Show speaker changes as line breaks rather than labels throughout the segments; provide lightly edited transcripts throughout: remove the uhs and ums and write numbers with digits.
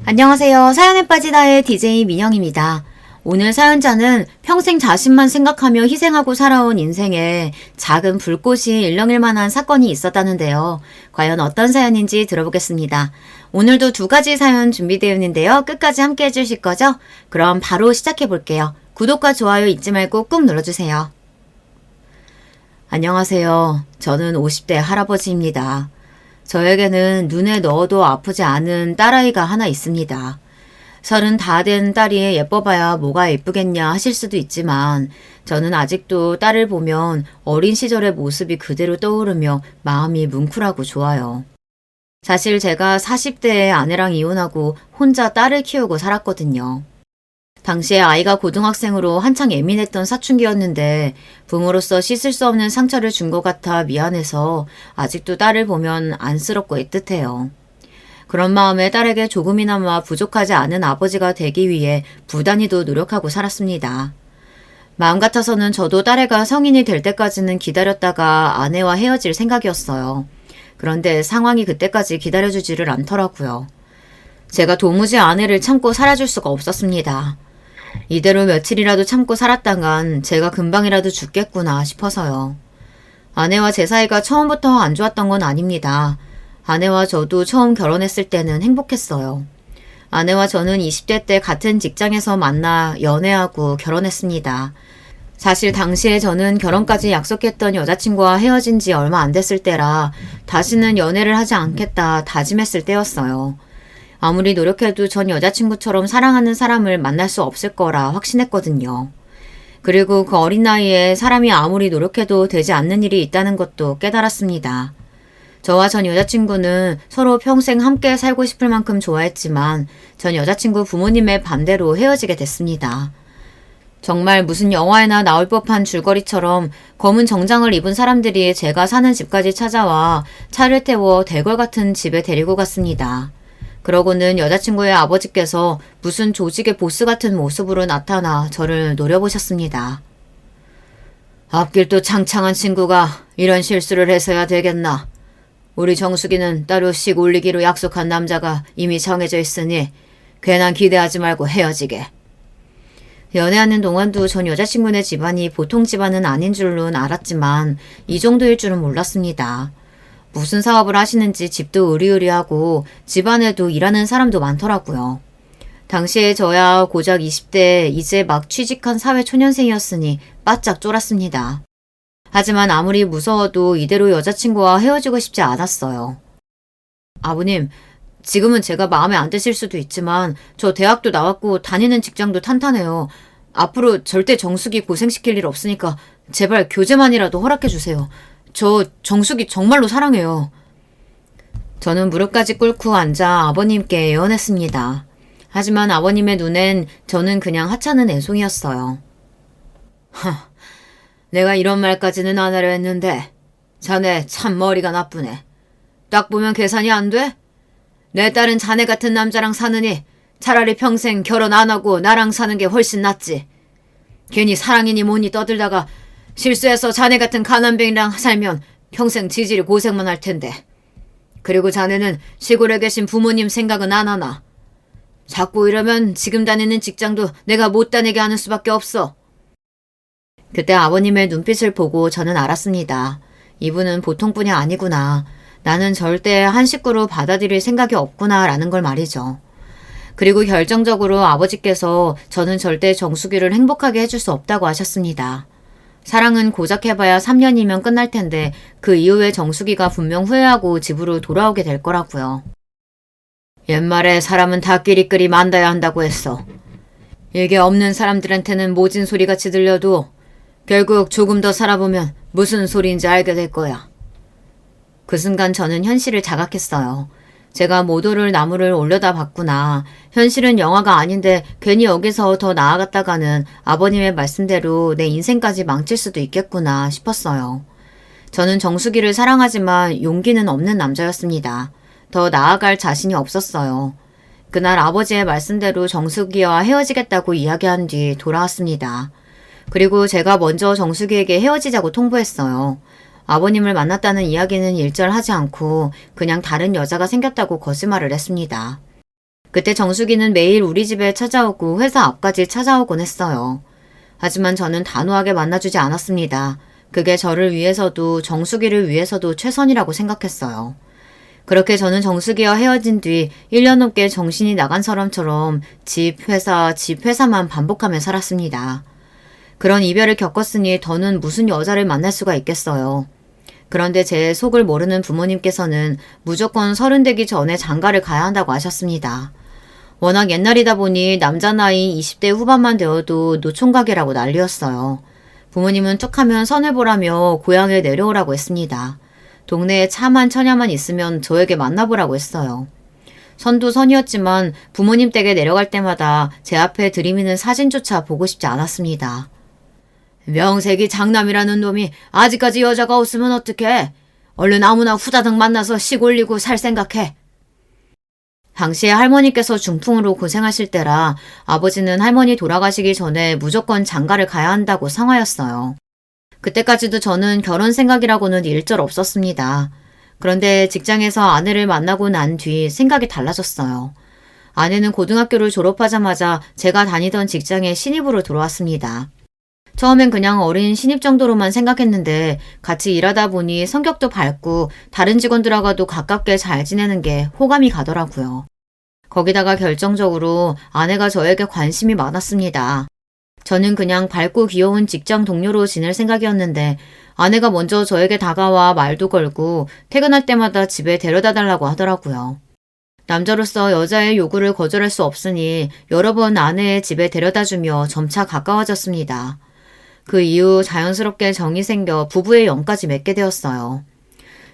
안녕하세요. 사연에 빠지다의 DJ 민영입니다. 오늘 사연자는 평생 자신만 생각하며 희생하고 살아온 인생에 작은 불꽃이 일렁일 만한 사건이 있었다는데요. 과연 어떤 사연인지 들어보겠습니다. 오늘도 두 가지 사연 준비되어 있는데요. 끝까지 함께 해주실 거죠? 그럼 바로 시작해 볼게요. 구독과 좋아요 잊지 말고 꾹 눌러주세요. 안녕하세요. 저는 50대 할아버지입니다. 저에게는 눈에 넣어도 아프지 않은 딸아이가 하나 있습니다. 30 다 된 딸이 예뻐봐야 뭐가 예쁘겠냐 하실 수도 있지만 저는 아직도 딸을 보면 어린 시절의 모습이 그대로 떠오르며 마음이 뭉클하고 좋아요. 사실 제가 40대에 아내랑 이혼하고 혼자 딸을 키우고 살았거든요. 당시에 아이가 고등학생으로 한창 예민했던 사춘기였는데 부모로서 씻을 수 없는 상처를 준 것 같아 미안해서 아직도 딸을 보면 안쓰럽고 애틋해요. 그런 마음에 딸에게 조금이나마 부족하지 않은 아버지가 되기 위해 부단히도 노력하고 살았습니다. 마음 같아서는 저도 딸애가 성인이 될 때까지는 기다렸다가 아내와 헤어질 생각이었어요. 그런데 상황이 그때까지 기다려주지를 않더라고요. 제가 도무지 아내를 참고 살아줄 수가 없었습니다. 이대로 며칠이라도 참고 살았다간 제가 금방이라도 죽겠구나 싶어서요. 아내와 제 사이가 처음부터 안 좋았던 건 아닙니다. 아내와 저도 처음 결혼했을 때는 행복했어요. 아내와 저는 20대 때 같은 직장에서 만나 연애하고 결혼했습니다. 사실 당시에 저는 결혼까지 약속했던 여자친구와 헤어진 지 얼마 안 됐을 때라 다시는 연애를 하지 않겠다 다짐했을 때였어요. 아무리 노력해도 전 여자친구처럼 사랑하는 사람을 만날 수 없을 거라 확신했거든요. 그리고 그 어린 나이에 사람이 아무리 노력해도 되지 않는 일이 있다는 것도 깨달았습니다. 저와 전 여자친구는 서로 평생 함께 살고 싶을 만큼 좋아했지만 전 여자친구 부모님의 반대로 헤어지게 됐습니다. 정말 무슨 영화에나 나올 법한 줄거리처럼 검은 정장을 입은 사람들이 제가 사는 집까지 찾아와 차를 태워 대궐 같은 집에 데리고 갔습니다. 그러고는 여자친구의 아버지께서 무슨 조직의 보스 같은 모습으로 나타나 저를 노려보셨습니다. 앞길도 창창한 친구가 이런 실수를 해서야 되겠나. 우리 정숙이는 따로 씩 올리기로 약속한 남자가 이미 정해져 있으니 괜한 기대하지 말고 헤어지게. 연애하는 동안도 전 여자친구네 집안이 보통 집안은 아닌 줄로는 알았지만 이 정도일 줄은 몰랐습니다. 무슨 사업을 하시는지 집도 으리으리하고 집안에도 일하는 사람도 많더라고요. 당시에 저야 고작 20대 이제 막 취직한 사회초년생이었으니 바짝 쫄았습니다. 하지만 아무리 무서워도 이대로 여자친구와 헤어지고 싶지 않았어요. 아버님, 지금은 제가 마음에 안 드실 수도 있지만 저 대학도 나왔고 다니는 직장도 탄탄해요. 앞으로 절대 정숙이 고생시킬 일 없으니까 제발 교제만이라도 허락해 주세요. 저 정숙이 정말로 사랑해요. 저는 무릎까지 꿇고 앉아 아버님께 애원했습니다. 하지만 아버님의 눈엔 저는 그냥 하찮은 애송이었어요. 내가 이런 말까지는 안 하려 했는데 자네 참 머리가 나쁘네. 딱 보면 계산이 안 돼? 내 딸은 자네 같은 남자랑 사느니 차라리 평생 결혼 안 하고 나랑 사는 게 훨씬 낫지. 괜히 사랑이니 뭐니 떠들다가 실수해서 자네 같은 가난뱅이랑 살면 평생 지질이 고생만 할 텐데. 그리고 자네는 시골에 계신 부모님 생각은 안 하나. 자꾸 이러면 지금 다니는 직장도 내가 못 다니게 하는 수밖에 없어. 그때 아버님의 눈빛을 보고 저는 알았습니다. 이분은 보통 분이 아니구나. 나는 절대 한 식구로 받아들일 생각이 없구나 라는 걸 말이죠. 그리고 결정적으로 아버지께서 저는 절대 정숙이를 행복하게 해줄 수 없다고 하셨습니다. 사랑은 고작 해봐야 3년이면 끝날 텐데 그 이후에 정숙이가 분명 후회하고 집으로 돌아오게 될 거라고요. 옛말에 사람은 다 끼리끼리 만나야 한다고 했어. 이게 없는 사람들한테는 모진 소리같이 들려도 결국 조금 더 살아보면 무슨 소리인지 알게 될 거야. 그 순간 저는 현실을 자각했어요. 제가 모도를 나무를 올려다 봤구나. 현실은 영화가 아닌데 괜히 여기서 더 나아갔다가는 아버님의 말씀대로 내 인생까지 망칠 수도 있겠구나 싶었어요. 저는 정숙이를 사랑하지만 용기는 없는 남자였습니다. 더 나아갈 자신이 없었어요. 그날 아버지의 말씀대로 정숙이와 헤어지겠다고 이야기한 뒤 돌아왔습니다. 그리고 제가 먼저 정숙이에게 헤어지자고 통보했어요. 아버님을 만났다는 이야기는 일절 하지 않고 그냥 다른 여자가 생겼다고 거짓말을 했습니다. 그때 정수기는 매일 우리 집에 찾아오고 회사 앞까지 찾아오곤 했어요. 하지만 저는 단호하게 만나주지 않았습니다. 그게 저를 위해서도 정수기를 위해서도 최선이라고 생각했어요. 그렇게 저는 정수기와 헤어진 뒤 1년 넘게 정신이 나간 사람처럼 집, 회사만 반복하며 살았습니다. 그런 이별을 겪었으니 더는 무슨 여자를 만날 수가 있겠어요. 그런데 제 속을 모르는 부모님께서는 무조건 30 되기 전에 장가를 가야 한다고 하셨습니다. 워낙 옛날이다 보니 남자 나이 20대 후반만 되어도 노총각이라고 난리였어요. 부모님은 툭하면 선을 보라며 고향에 내려오라고 했습니다. 동네에 차만 처냐만 있으면 저에게 만나보라고 했어요. 선도 선이었지만 부모님 댁에 내려갈 때마다 제 앞에 들이미는 사진조차 보고 싶지 않았습니다. 명색이 장남이라는 놈이 아직까지 여자가 없으면 어떡해? 얼른 아무나 후다닥 만나서 씩 올리고 살 생각해. 당시에 할머니께서 중풍으로 고생하실 때라 아버지는 할머니 돌아가시기 전에 무조건 장가를 가야 한다고 상하였어요. 그때까지도 저는 결혼 생각이라고는 일절 없었습니다. 그런데 직장에서 아내를 만나고 난 뒤 생각이 달라졌어요. 아내는 고등학교를 졸업하자마자 제가 다니던 직장에 신입으로 들어왔습니다. 처음엔 그냥 어린 신입 정도로만 생각했는데 같이 일하다 보니 성격도 밝고 다른 직원들하고도 가깝게 잘 지내는 게 호감이 가더라고요. 거기다가 결정적으로 아내가 저에게 관심이 많았습니다. 저는 그냥 밝고 귀여운 직장 동료로 지낼 생각이었는데 아내가 먼저 저에게 다가와 말도 걸고 퇴근할 때마다 집에 데려다 달라고 하더라고요. 남자로서 여자의 요구를 거절할 수 없으니 여러 번 아내의 집에 데려다주며 점차 가까워졌습니다. 그 이후 자연스럽게 정이 생겨 부부의 영까지 맺게 되었어요.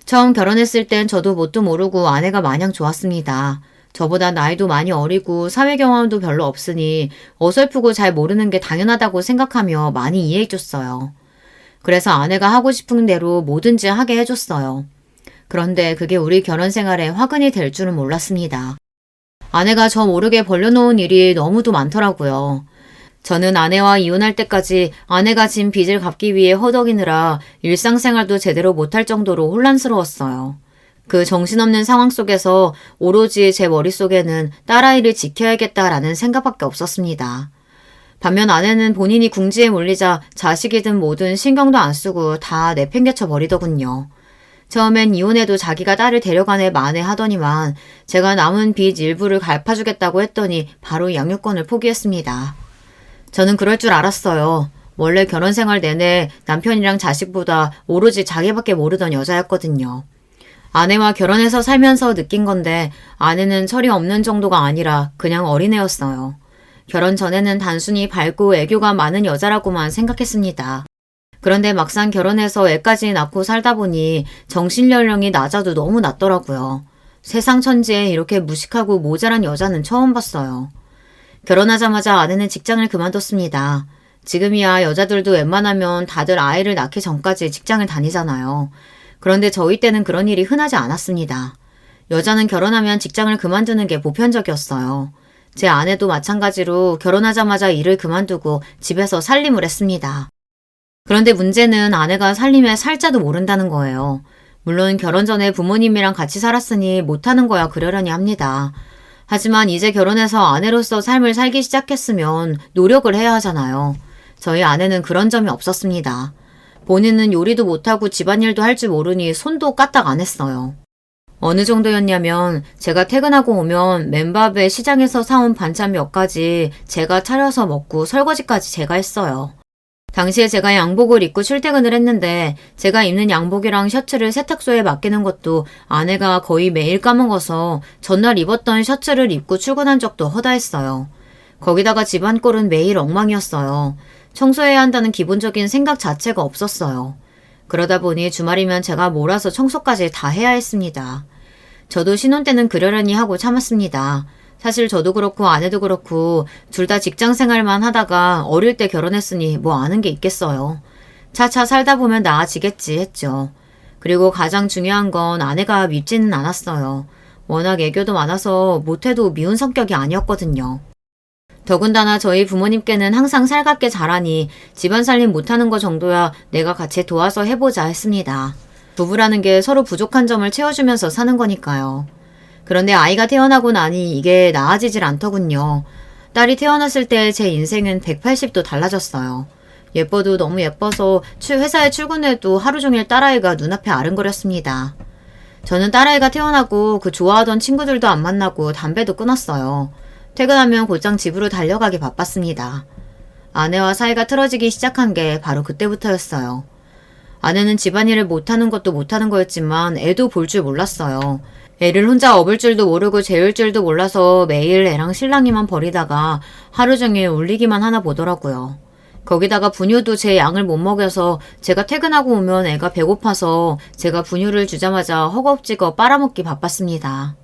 처음 결혼했을 땐 저도 뭣도 모르고 아내가 마냥 좋았습니다. 저보다 나이도 많이 어리고 사회 경험도 별로 없으니 어설프고 잘 모르는 게 당연하다고 생각하며 많이 이해해줬어요. 그래서 아내가 하고 싶은 대로 뭐든지 하게 해줬어요. 그런데 그게 우리 결혼 생활에 화근이 될 줄은 몰랐습니다. 아내가 저 모르게 벌려놓은 일이 너무도 많더라고요. 저는 아내와 이혼할 때까지 아내가 진 빚을 갚기 위해 허덕이느라 일상생활도 제대로 못할 정도로 혼란스러웠어요. 그 정신없는 상황 속에서 오로지 제 머릿속에는 딸아이를 지켜야겠다라는 생각밖에 없었습니다. 반면 아내는 본인이 궁지에 몰리자 자식이든 뭐든 신경도 안 쓰고 다 내팽개쳐 버리더군요. 처음엔 이혼해도 자기가 딸을 데려가네 마네 하더니만 제가 남은 빚 일부를 갚아주겠다고 했더니 바로 양육권을 포기했습니다. 저는 그럴 줄 알았어요. 원래 결혼 생활 내내 남편이랑 자식보다 오로지 자기밖에 모르던 여자였거든요. 아내와 결혼해서 살면서 느낀 건데 아내는 철이 없는 정도가 아니라 그냥 어린애였어요. 결혼 전에는 단순히 밝고 애교가 많은 여자라고만 생각했습니다. 그런데 막상 결혼해서 애까지 낳고 살다 보니 정신연령이 낮아도 너무 낮더라고요. 세상 천지에 이렇게 무식하고 모자란 여자는 처음 봤어요. 결혼하자마자 아내는 직장을 그만뒀습니다. 지금이야 여자들도 웬만하면 다들 아이를 낳기 전까지 직장을 다니잖아요. 그런데 저희 때는 그런 일이 흔하지 않았습니다. 여자는 결혼하면 직장을 그만두는 게 보편적이었어요. 제 아내도 마찬가지로 결혼하자마자 일을 그만두고 집에서 살림을 했습니다. 그런데 문제는 아내가 살림에 살자도 모른다는 거예요. 물론 결혼 전에 부모님이랑 같이 살았으니 못하는 거야 그러려니 합니다. 하지만 이제 결혼해서 아내로서 삶을 살기 시작했으면 노력을 해야 하잖아요. 저희 아내는 그런 점이 없었습니다. 본인은 요리도 못하고 집안일도 할 줄 모르니 손도 까딱 안 했어요. 어느 정도였냐면 제가 퇴근하고 오면 맨밥에 시장에서 사온 반찬 몇 가지 제가 차려서 먹고 설거지까지 제가 했어요. 당시에 제가 양복을 입고 출퇴근을 했는데 제가 입는 양복이랑 셔츠를 세탁소에 맡기는 것도 아내가 거의 매일 까먹어서 전날 입었던 셔츠를 입고 출근한 적도 허다했어요. 거기다가 집안 꼴은 매일 엉망이었어요. 청소해야 한다는 기본적인 생각 자체가 없었어요. 그러다 보니 주말이면 제가 몰아서 청소까지 다 해야 했습니다. 저도 신혼 때는 그러려니 하고 참았습니다. 사실 저도 그렇고 아내도 그렇고 둘 다 직장 생활만 하다가 어릴 때 결혼했으니 뭐 아는 게 있겠어요. 차차 살다 보면 나아지겠지 했죠. 그리고 가장 중요한 건 아내가 밉지는 않았어요. 워낙 애교도 많아서 못해도 미운 성격이 아니었거든요. 더군다나 저희 부모님께는 항상 살갑게 자라니 집안 살림 못하는 거 정도야 내가 같이 도와서 해보자 했습니다. 부부라는 게 서로 부족한 점을 채워주면서 사는 거니까요. 그런데 아이가 태어나고 나니 이게 나아지질 않더군요. 딸이 태어났을 때 제 인생은 180도 달라졌어요. 예뻐도 너무 예뻐서 회사에 출근해도 하루 종일 딸아이가 눈앞에 아른거렸습니다. 저는 딸아이가 태어나고 그 좋아하던 친구들도 안 만나고 담배도 끊었어요. 퇴근하면 곧장 집으로 달려가기 바빴습니다. 아내와 사이가 틀어지기 시작한 게 바로 그때부터였어요. 아내는 집안일을 못하는 것도 못하는 거였지만 애도 볼 줄 몰랐어요. 애를 혼자 업을 줄도 모르고 재울 줄도 몰라서 매일 애랑 신랑이만 버리다가 하루 종일 울리기만 하나 보더라고요. 거기다가 분유도 제 양을 못 먹여서 제가 퇴근하고 오면 애가 배고파서 제가 분유를 주자마자 허겁지겁 빨아먹기 바빴습니다.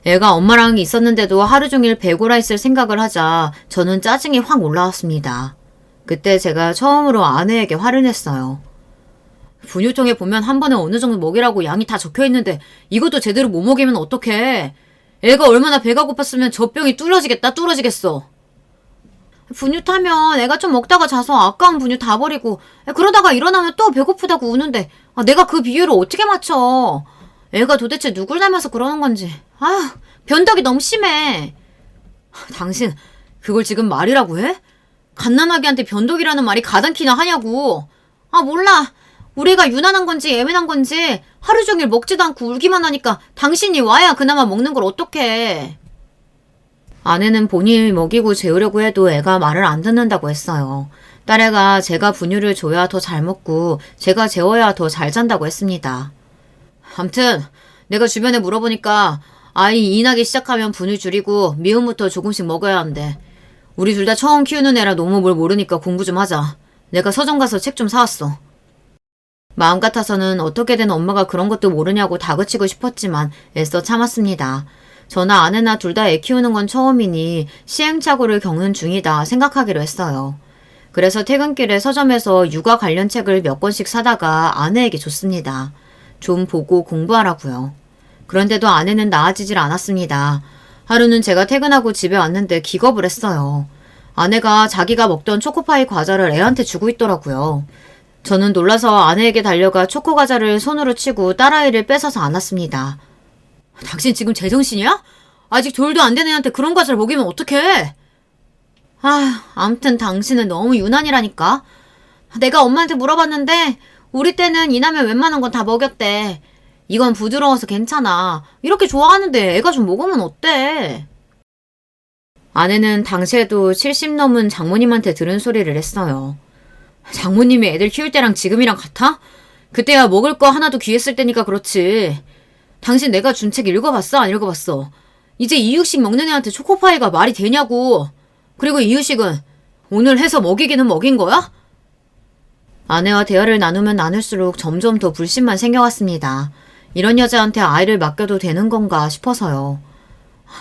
애가 엄마랑 있었는데도 하루 종일 배고라 있을 생각을 하자 저는 짜증이 확 올라왔습니다. 그때 제가 처음으로 아내에게 화를 냈어요. 분유통에 보면 한 번에 어느 정도 먹이라고 양이 다 적혀있는데 이것도 제대로 못 먹이면 어떡해. 애가 얼마나 배가 고팠으면 저 병이 뚫어지겠어. 분유 타면 애가 좀 먹다가 자서 아까운 분유 다 버리고 그러다가 일어나면 또 배고프다고 우는데 내가 그 비율을 어떻게 맞춰. 애가 도대체 누굴 닮아서 그러는 건지. 변덕이 너무 심해. 당신 그걸 지금 말이라고 해? 갓난아기한테 변덕이라는 말이 가당키나 하냐고. 몰라. 우리 애가 유난한 건지 예민한 건지 하루 종일 먹지도 않고 울기만 하니까 당신이 와야 그나마 먹는 걸 어떡해. 아내는 본인이 먹이고 재우려고 해도 애가 말을 안 듣는다고 했어요. 딸애가 제가 분유를 줘야 더 잘 먹고 제가 재워야 더 잘 잔다고 했습니다. 암튼 내가 주변에 물어보니까 아이 이나기 시작하면 분유 줄이고 미음부터 조금씩 먹어야 한대. 우리 둘 다 처음 키우는 애라 너무 뭘 모르니까 공부 좀 하자. 내가 서점 가서 책 좀 사왔어. 마음 같아서는 어떻게든 엄마가 그런 것도 모르냐고 다그치고 싶었지만 애써 참았습니다. 저나 아내나 둘 다 애 키우는 건 처음이니 시행착오를 겪는 중이다 생각하기로 했어요. 그래서 퇴근길에 서점에서 육아 관련 책을 몇 권씩 사다가 아내에게 줬습니다. 좀 보고 공부하라고요. 그런데도 아내는 나아지질 않았습니다. 하루는 제가 퇴근하고 집에 왔는데 기겁을 했어요. 아내가 자기가 먹던 초코파이 과자를 애한테 주고 있더라고요. 저는 놀라서 아내에게 달려가 초코과자를 손으로 치고 딸아이를 뺏어서 안았습니다. 당신 지금 제정신이야? 아직 돌도 안 된 애한테 그런 과자를 먹이면 어떡해? 암튼 당신은 너무 유난이라니까. 내가 엄마한테 물어봤는데 우리 때는 이나면 웬만한 건 다 먹였대. 이건 부드러워서 괜찮아. 이렇게 좋아하는데 애가 좀 먹으면 어때? 아내는 당시에도 70 넘은 장모님한테 들은 소리를 했어요. 장모님이 애들 키울 때랑 지금이랑 같아? 그때야 먹을 거 하나도 귀했을 때니까 그렇지. 당신 내가 준 책 읽어봤어? 안 읽어봤어? 이제 이유식 먹는 애한테 초코파이가 말이 되냐고. 그리고 이유식은 오늘 해서 먹이기는 먹인 거야? 아내와 대화를 나누면 나눌수록 점점 더 불신만 생겨왔습니다. 이런 여자한테 아이를 맡겨도 되는 건가 싶어서요.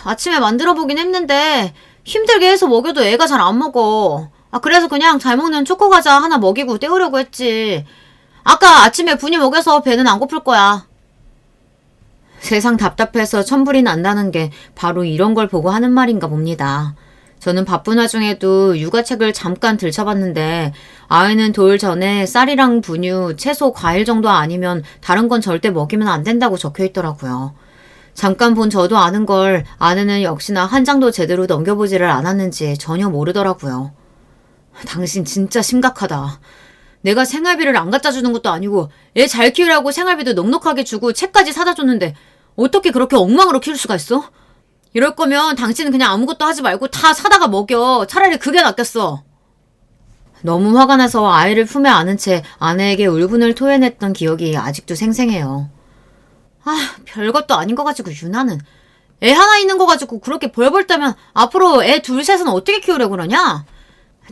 아침에 만들어보긴 했는데 힘들게 해서 먹여도 애가 잘 안 먹어. 그래서 그냥 잘 먹는 초코과자 하나 먹이고 때우려고 했지. 아까 아침에 분유 먹여서 배는 안 고플 거야. 세상 답답해서 천불이 난다는 게 바로 이런 걸 보고 하는 말인가 봅니다. 저는 바쁜 와중에도 육아책을 잠깐 들춰봤는데 아이는 돌 전에 쌀이랑 분유, 채소, 과일 정도 아니면 다른 건 절대 먹이면 안 된다고 적혀있더라고요. 잠깐 본 저도 아는 걸 아내는 역시나 한 장도 제대로 넘겨보지를 않았는지 전혀 모르더라고요. 당신 진짜 심각하다. 내가 생활비를 안 갖다 주는 것도 아니고 애 잘 키우라고 생활비도 넉넉하게 주고 책까지 사다 줬는데 어떻게 그렇게 엉망으로 키울 수가 있어? 이럴 거면 당신은 그냥 아무것도 하지 말고 다 사다가 먹여. 차라리 그게 낫겠어. 너무 화가 나서 아이를 품에 안은 채 아내에게 울분을 토해냈던 기억이 아직도 생생해요. 별것도 아닌 거 가지고 유나는. 애 하나 있는 거 가지고 그렇게 벌벌 떨면 앞으로 애 둘 셋은 어떻게 키우려고 그러냐?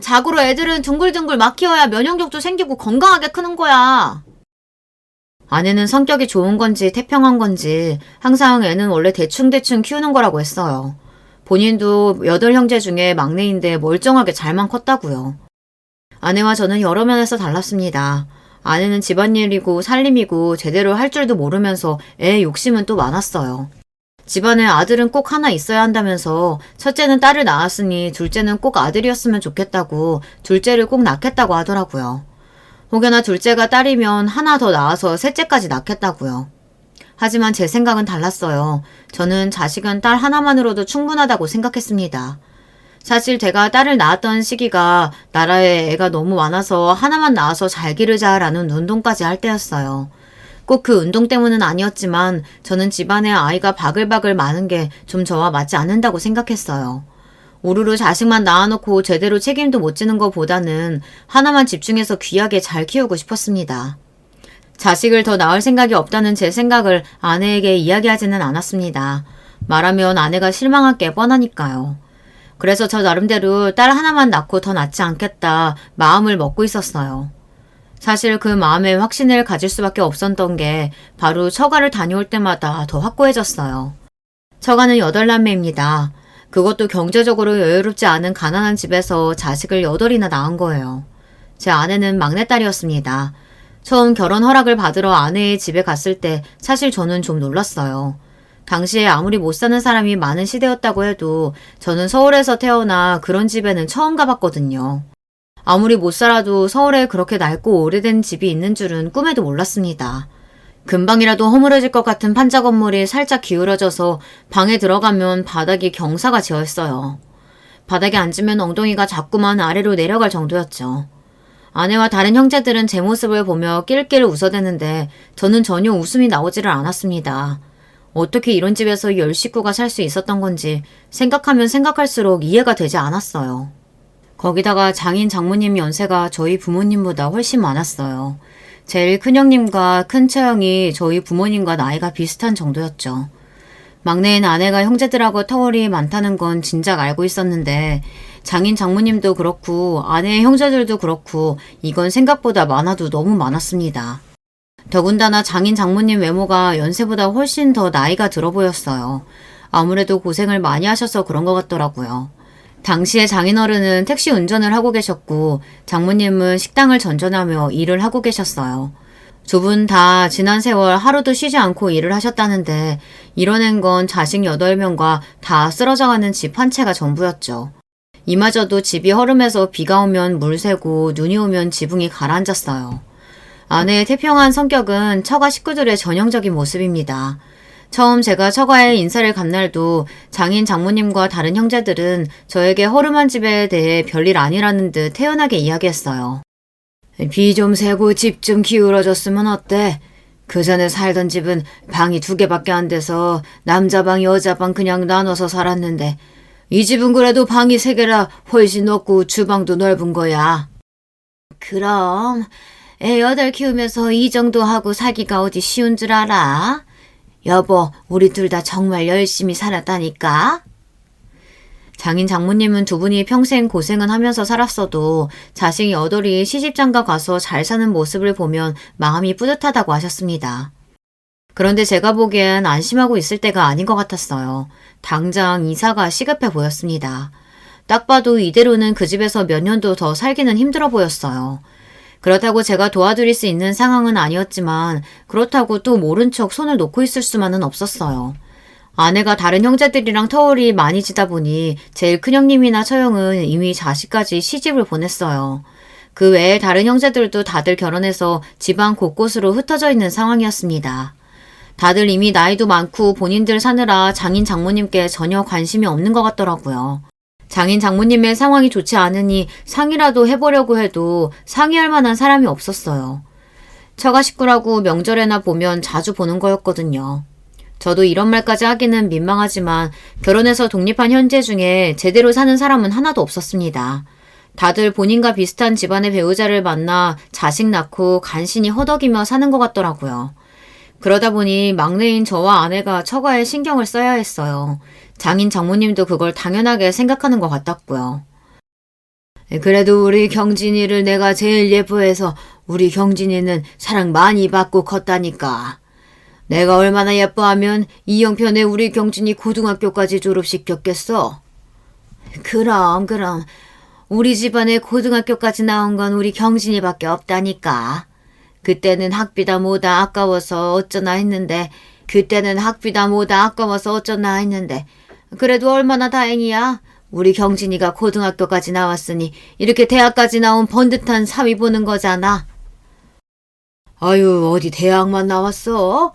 자고로 애들은 둥글둥글 막 키워야 면역력도 생기고 건강하게 크는 거야. 아내는 성격이 좋은 건지 태평한 건지 항상 애는 원래 대충대충 키우는 거라고 했어요. 본인도 8형제 중에 막내인데 멀쩡하게 잘만 컸다고요. 아내와 저는 여러 면에서 달랐습니다. 아내는 집안일이고 살림이고 제대로 할 줄도 모르면서 애 욕심은 또 많았어요. 집안에 아들은 꼭 하나 있어야 한다면서 첫째는 딸을 낳았으니 둘째는 꼭 아들이었으면 좋겠다고 둘째를 꼭 낳겠다고 하더라고요. 혹여나 둘째가 딸이면 하나 더 낳아서 셋째까지 낳겠다고요. 하지만 제 생각은 달랐어요. 저는 자식은 딸 하나만으로도 충분하다고 생각했습니다. 사실 제가 딸을 낳았던 시기가 나라에 애가 너무 많아서 하나만 낳아서 잘 기르자라는 운동까지 할 때였어요. 꼭 그 운동 때문은 아니었지만 저는 집안에 아이가 바글바글 많은 게 좀 저와 맞지 않는다고 생각했어요. 우르르 자식만 낳아놓고 제대로 책임도 못 지는 것보다는 하나만 집중해서 귀하게 잘 키우고 싶었습니다. 자식을 더 낳을 생각이 없다는 제 생각을 아내에게 이야기하지는 않았습니다. 말하면 아내가 실망할 게 뻔하니까요. 그래서 저 나름대로 딸 하나만 낳고 더 낳지 않겠다 마음을 먹고 있었어요. 사실 그 마음에 확신을 가질 수밖에 없었던 게 바로 처가를 다녀올 때마다 더 확고해졌어요. 처가는 8남매입니다. 그것도 경제적으로 여유롭지 않은 가난한 집에서 자식을 8이나 낳은 거예요. 제 아내는 막내딸이었습니다. 처음 결혼 허락을 받으러 아내의 집에 갔을 때 사실 저는 좀 놀랐어요. 당시에 아무리 못 사는 사람이 많은 시대였다고 해도 저는 서울에서 태어나 그런 집에는 처음 가봤거든요. 아무리 못 살아도 서울에 그렇게 낡고 오래된 집이 있는 줄은 꿈에도 몰랐습니다. 금방이라도 허물어질 것 같은 판자 건물이 살짝 기울어져서 방에 들어가면 바닥이 경사가 지어있어요. 바닥에 앉으면 엉덩이가 자꾸만 아래로 내려갈 정도였죠. 아내와 다른 형제들은 제 모습을 보며 낄낄 웃어대는데 저는 전혀 웃음이 나오지를 않았습니다. 어떻게 이런 집에서 10식구가 살 수 있었던 건지 생각하면 생각할수록 이해가 되지 않았어요. 거기다가 장인 장모님 연세가 저희 부모님보다 훨씬 많았어요. 제일 큰형님과 큰 처형이 저희 부모님과 나이가 비슷한 정도였죠. 막내인 아내가 형제들하고 터울이 많다는 건 진작 알고 있었는데 장인 장모님도 그렇고 아내의 형제들도 그렇고 이건 생각보다 많아도 너무 많았습니다. 더군다나 장인 장모님 외모가 연세보다 훨씬 더 나이가 들어 보였어요. 아무래도 고생을 많이 하셔서 그런 것 같더라고요. 당시에 장인어른은 택시 운전을 하고 계셨고 장모님은 식당을 전전하며 일을 하고 계셨어요. 두 분 다 지난 세월 하루도 쉬지 않고 일을 하셨다는데 이뤄낸 건 자식 8명과 다 쓰러져가는 집 한 채가 전부였죠. 이마저도 집이 허름해서 비가 오면 물 새고 눈이 오면 지붕이 가라앉았어요. 아내의 태평한 성격은 처가 식구들의 전형적인 모습입니다. 처음 제가 처가에 인사를 간 날도 장인 장모님과 다른 형제들은 저에게 허름한 집에 대해 별일 아니라는 듯 태연하게 이야기했어요. 비 좀 새고 집 좀 기울어졌으면 어때? 그 전에 살던 집은 방이 2개밖에 안 돼서 남자방 여자방 그냥 나눠서 살았는데 이 집은 그래도 방이 3개라 훨씬 넓고 주방도 넓은 거야. 그럼 애 8 키우면서 이 정도 하고 살기가 어디 쉬운 줄 알아? 여보, 우리 둘 다 정말 열심히 살았다니까? 장인 장모님은 두 분이 평생 고생은 하면서 살았어도 자식 8이 시집장가 가서 잘 사는 모습을 보면 마음이 뿌듯하다고 하셨습니다. 그런데 제가 보기엔 안심하고 있을 때가 아닌 것 같았어요. 당장 이사가 시급해 보였습니다. 딱 봐도 이대로는 그 집에서 몇 년도 더 살기는 힘들어 보였어요. 그렇다고 제가 도와드릴 수 있는 상황은 아니었지만 그렇다고 또 모른 척 손을 놓고 있을 수만은 없었어요. 아내가 다른 형제들이랑 터울이 많이 지다 보니 제일 큰형님이나 처형은 이미 자식까지 시집을 보냈어요. 그 외에 다른 형제들도 다들 결혼해서 집안 곳곳으로 흩어져 있는 상황이었습니다. 다들 이미 나이도 많고 본인들 사느라 장인 장모님께 전혀 관심이 없는 것 같더라고요. 장인 장모님의 상황이 좋지 않으니 상의라도 해보려고 해도 상의할 만한 사람이 없었어요. 처가 식구라고 명절에나 보면 자주 보는 거였거든요. 저도 이런 말까지 하기는 민망하지만 결혼해서 독립한 현재 중에 제대로 사는 사람은 하나도 없었습니다. 다들 본인과 비슷한 집안의 배우자를 만나 자식 낳고 간신히 허덕이며 사는 것 같더라고요. 그러다 보니 막내인 저와 아내가 처가에 신경을 써야 했어요. 장인 장모님도 그걸 당연하게 생각하는 것 같았고요. 그래도 우리 경진이를 내가 제일 예뻐해서 우리 경진이는 사랑 많이 받고 컸다니까. 내가 얼마나 예뻐하면 이 형편에 우리 경진이 고등학교까지 졸업시켰겠어? 그럼 우리 집안에 고등학교까지 나온 건 우리 경진이밖에 없다니까. 그때는 학비다 뭐다 아까워서 어쩌나 했는데 그래도 얼마나 다행이야. 우리 경진이가 고등학교까지 나왔으니 이렇게 대학까지 나온 번듯한 사위 보는 거잖아. 아유, 어디 대학만 나왔어?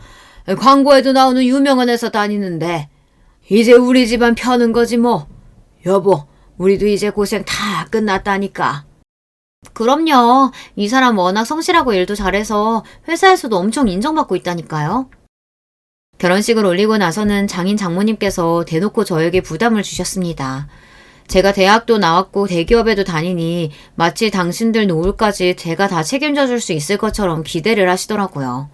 광고에도 나오는 유명한 회사 다니는데 이제 우리 집안 펴는 거지 뭐. 여보, 우리도 이제 고생 다 끝났다니까. 그럼요. 이 사람 워낙 성실하고 일도 잘해서 회사에서도 엄청 인정받고 있다니까요. 결혼식을 올리고 나서는 장인 장모님께서 대놓고 저에게 부담을 주셨습니다. 제가 대학도 나왔고 대기업에도 다니니 마치 당신들 노후까지 제가 다 책임져 줄 수 있을 것처럼 기대를 하시더라고요.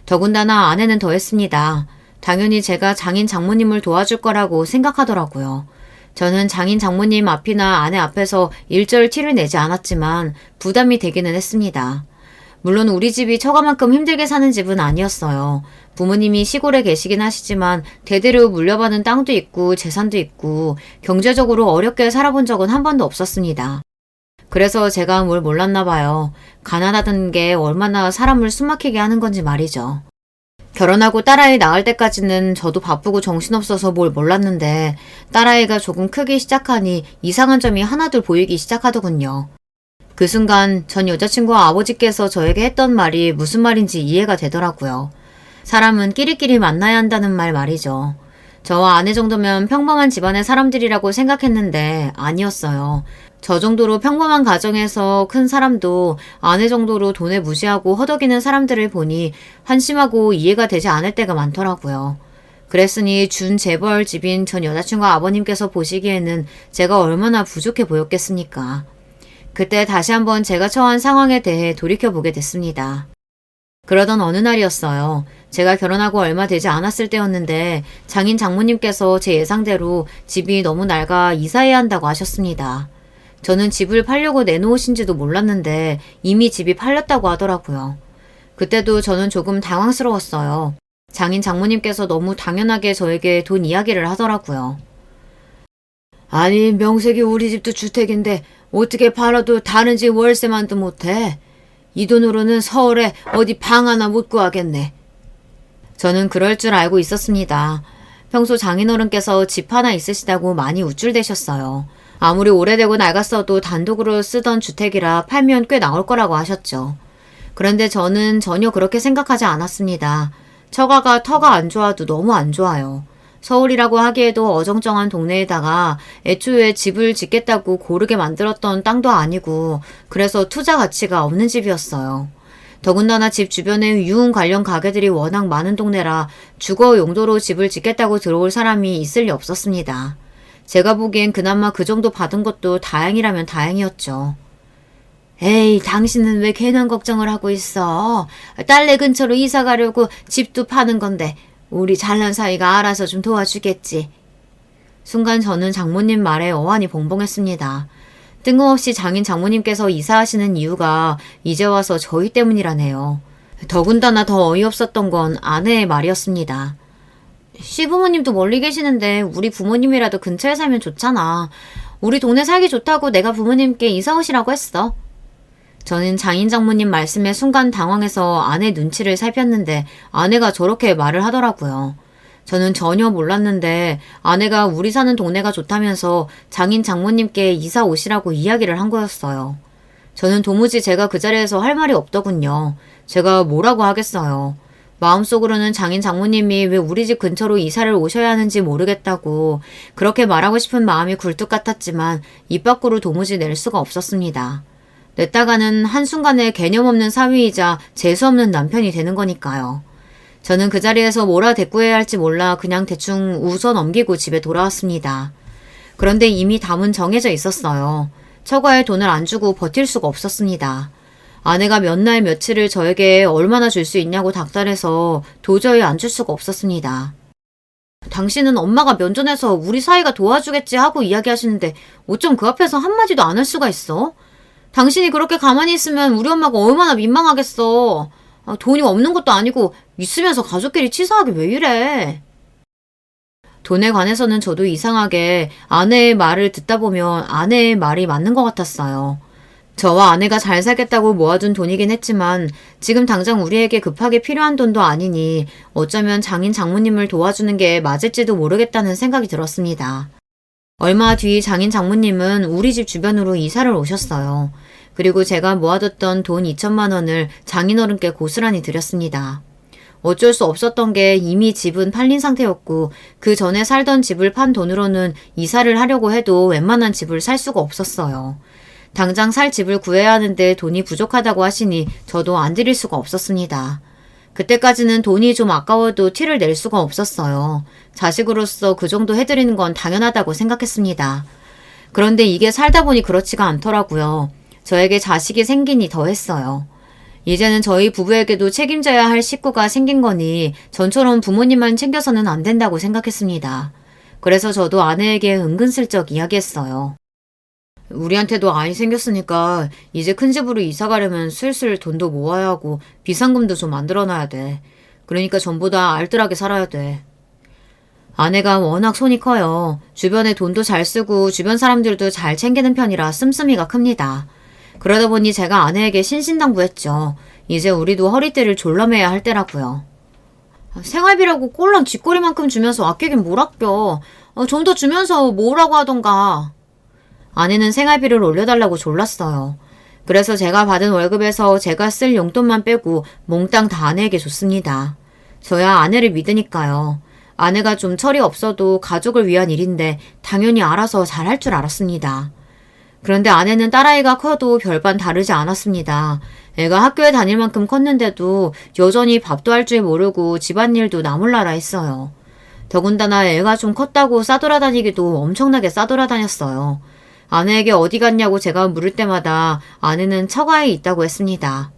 더군다나 아내는 더했습니다. 당연히 제가 장인 장모님을 도와줄 거라고 생각하더라고요. 저는 장인 장모님 앞이나 아내 앞에서 일절 티를 내지 않았지만 부담이 되기는 했습니다. 물론 우리 집이 처가만큼 힘들게 사는 집은 아니었어요. 부모님이 시골에 계시긴 하시지만 대대로 물려받은 땅도 있고 재산도 있고 경제적으로 어렵게 살아본 적은 한 번도 없었습니다. 그래서 제가 뭘 몰랐나 봐요. 가난하다는 게 얼마나 사람을 숨막히게 하는 건지 말이죠. 결혼하고 딸아이 낳을 때까지는 저도 바쁘고 정신없어서 뭘 몰랐는데 딸아이가 조금 크기 시작하니 이상한 점이 하나둘 보이기 시작하더군요. 그 순간 전 여자친구 아버지께서 저에게 했던 말이 무슨 말인지 이해가 되더라고요. 사람은 끼리끼리 만나야 한다는 말 말이죠. 저와 아내 정도면 평범한 집안의 사람들이라고 생각했는데 아니었어요. 저 정도로 평범한 가정에서 큰 사람도 아내 정도로 돈에 무시하고 허덕이는 사람들을 보니 한심하고 이해가 되지 않을 때가 많더라고요. 그랬으니 준 재벌 집인 전 여자친구 아버님께서 보시기에는 제가 얼마나 부족해 보였겠습니까. 그때 다시 한번 제가 처한 상황에 대해 돌이켜보게 됐습니다. 그러던 어느 날이었어요. 제가 결혼하고 얼마 되지 않았을 때였는데 장인 장모님께서 제 예상대로 집이 너무 낡아 이사해야 한다고 하셨습니다. 저는 집을 팔려고 내놓으신지도 몰랐는데 이미 집이 팔렸다고 하더라고요. 그때도 저는 조금 당황스러웠어요. 장인 장모님께서 너무 당연하게 저에게 돈 이야기를 하더라고요. 아니, 명색이 우리 집도 주택인데 어떻게 팔아도 다른 집 월세만도 못해? 이 돈으로는 서울에 어디 방 하나 못 구하겠네. 저는 그럴 줄 알고 있었습니다. 평소 장인어른께서 집 하나 있으시다고 많이 우쭐대셨어요. 아무리 오래되고 낡았어도 단독으로 쓰던 주택이라 팔면 꽤 나올 거라고 하셨죠. 그런데 저는 전혀 그렇게 생각하지 않았습니다. 처가가 터가 안 좋아도 너무 안 좋아요. 서울이라고 하기에도 어정쩡한 동네에다가 애초에 집을 짓겠다고 고르게 만들었던 땅도 아니고 그래서 투자 가치가 없는 집이었어요. 더군다나 집 주변에 유흥 관련 가게들이 워낙 많은 동네라 주거 용도로 집을 짓겠다고 들어올 사람이 있을 리 없었습니다. 제가 보기엔 그나마 그 정도 받은 것도 다행이라면 다행이었죠. 에이, 당신은 왜 괜한 걱정을 하고 있어? 딸네 근처로 이사 가려고 집도 파는 건데 우리 잘난 사이가 알아서 좀 도와주겠지. 순간 저는 장모님 말에 어안이 봉봉했습니다. 뜬금없이 장인 장모님께서 이사하시는 이유가 이제 와서 저희 때문이라네요. 더군다나 더 어이없었던 건 아내의 말이었습니다. 시부모님도 멀리 계시는데 우리 부모님이라도 근처에 살면 좋잖아. 우리 동네 살기 좋다고 내가 부모님께 이사 오시라고 했어. 저는 장인 장모님 말씀에 순간 당황해서 아내 눈치를 살폈는데 아내가 저렇게 말을 하더라고요. 저는 전혀 몰랐는데 아내가 우리 사는 동네가 좋다면서 장인 장모님께 이사 오시라고 이야기를 한 거였어요. 저는 도무지 제가 그 자리에서 할 말이 없더군요. 제가 뭐라고 하겠어요. 마음속으로는 장인 장모님이 왜 우리 집 근처로 이사를 오셔야 하는지 모르겠다고 그렇게 말하고 싶은 마음이 굴뚝 같았지만 입 밖으로 도무지 낼 수가 없었습니다. 냈다가는 한순간에 개념 없는 사위이자 재수없는 남편이 되는 거니까요. 저는 그 자리에서 뭐라 대꾸해야 할지 몰라 그냥 대충 웃어 넘기고 집에 돌아왔습니다. 그런데 이미 답은 정해져 있었어요. 처가에 돈을 안 주고 버틸 수가 없었습니다. 아내가 몇 날 며칠을 저에게 얼마나 줄 수 있냐고 닥달해서 도저히 안 줄 수가 없었습니다. 당신은 엄마가 면전에서 우리 사이가 도와주겠지 하고 이야기하시는데 어쩜 그 앞에서 한마디도 안 할 수가 있어? 당신이 그렇게 가만히 있으면 우리 엄마가 얼마나 민망하겠어. 돈이 없는 것도 아니고 있으면서 가족끼리 치사하게 왜 이래. 돈에 관해서는 저도 이상하게 아내의 말을 듣다 보면 아내의 말이 맞는 것 같았어요. 저와 아내가 잘 살겠다고 모아둔 돈이긴 했지만 지금 당장 우리에게 급하게 필요한 돈도 아니니 어쩌면 장인 장모님을 도와주는 게 맞을지도 모르겠다는 생각이 들었습니다. 얼마 뒤 장인 장모님은 우리 집 주변으로 이사를 오셨어요. 그리고 제가 모아뒀던 돈 2천만 원을 장인어른께 고스란히 드렸습니다. 어쩔 수 없었던 게 이미 집은 팔린 상태였고 그 전에 살던 집을 판 돈으로는 이사를 하려고 해도 웬만한 집을 살 수가 없었어요. 당장 살 집을 구해야 하는데 돈이 부족하다고 하시니 저도 안 드릴 수가 없었습니다. 그때까지는 돈이 좀 아까워도 티를 낼 수가 없었어요. 자식으로서 그 정도 해드리는 건 당연하다고 생각했습니다. 그런데 이게 살다 보니 그렇지가 않더라고요. 저에게 자식이 생기니 더했어요. 이제는 저희 부부에게도 책임져야 할 식구가 생긴 거니 전처럼 부모님만 챙겨서는 안 된다고 생각했습니다. 그래서 저도 아내에게 은근슬쩍 이야기했어요. 우리한테도 아이 생겼으니까 이제 큰 집으로 이사 가려면 슬슬 돈도 모아야 하고 비상금도 좀 만들어놔야 돼. 그러니까 전보다 알뜰하게 살아야 돼. 아내가 워낙 손이 커요. 주변에 돈도 잘 쓰고 주변 사람들도 잘 챙기는 편이라 씀씀이가 큽니다. 그러다 보니 제가 아내에게 신신당부했죠. 이제 우리도 허리띠를 졸라매야 할 때라고요. 생활비라고 꼴랑 쥐꼬리만큼 주면서 아끼긴 뭘 아껴. 좀 더 주면서 뭐라고 하던가. 아내는 생활비를 올려달라고 졸랐어요. 그래서 제가 받은 월급에서 제가 쓸 용돈만 빼고 몽땅 다 아내에게 줬습니다. 저야 아내를 믿으니까요. 아내가 좀 철이 없어도 가족을 위한 일인데 당연히 알아서 잘할 줄 알았습니다. 그런데 아내는 딸아이가 커도 별반 다르지 않았습니다. 애가 학교에 다닐 만큼 컸는데도 여전히 밥도 할 줄 모르고 집안일도 나 몰라라 했어요. 더군다나 애가 좀 컸다고 싸돌아다니기도 엄청나게 싸돌아다녔어요. 아내에게 어디 갔냐고 제가 물을 때마다 아내는 처가에 있다고 했습니다.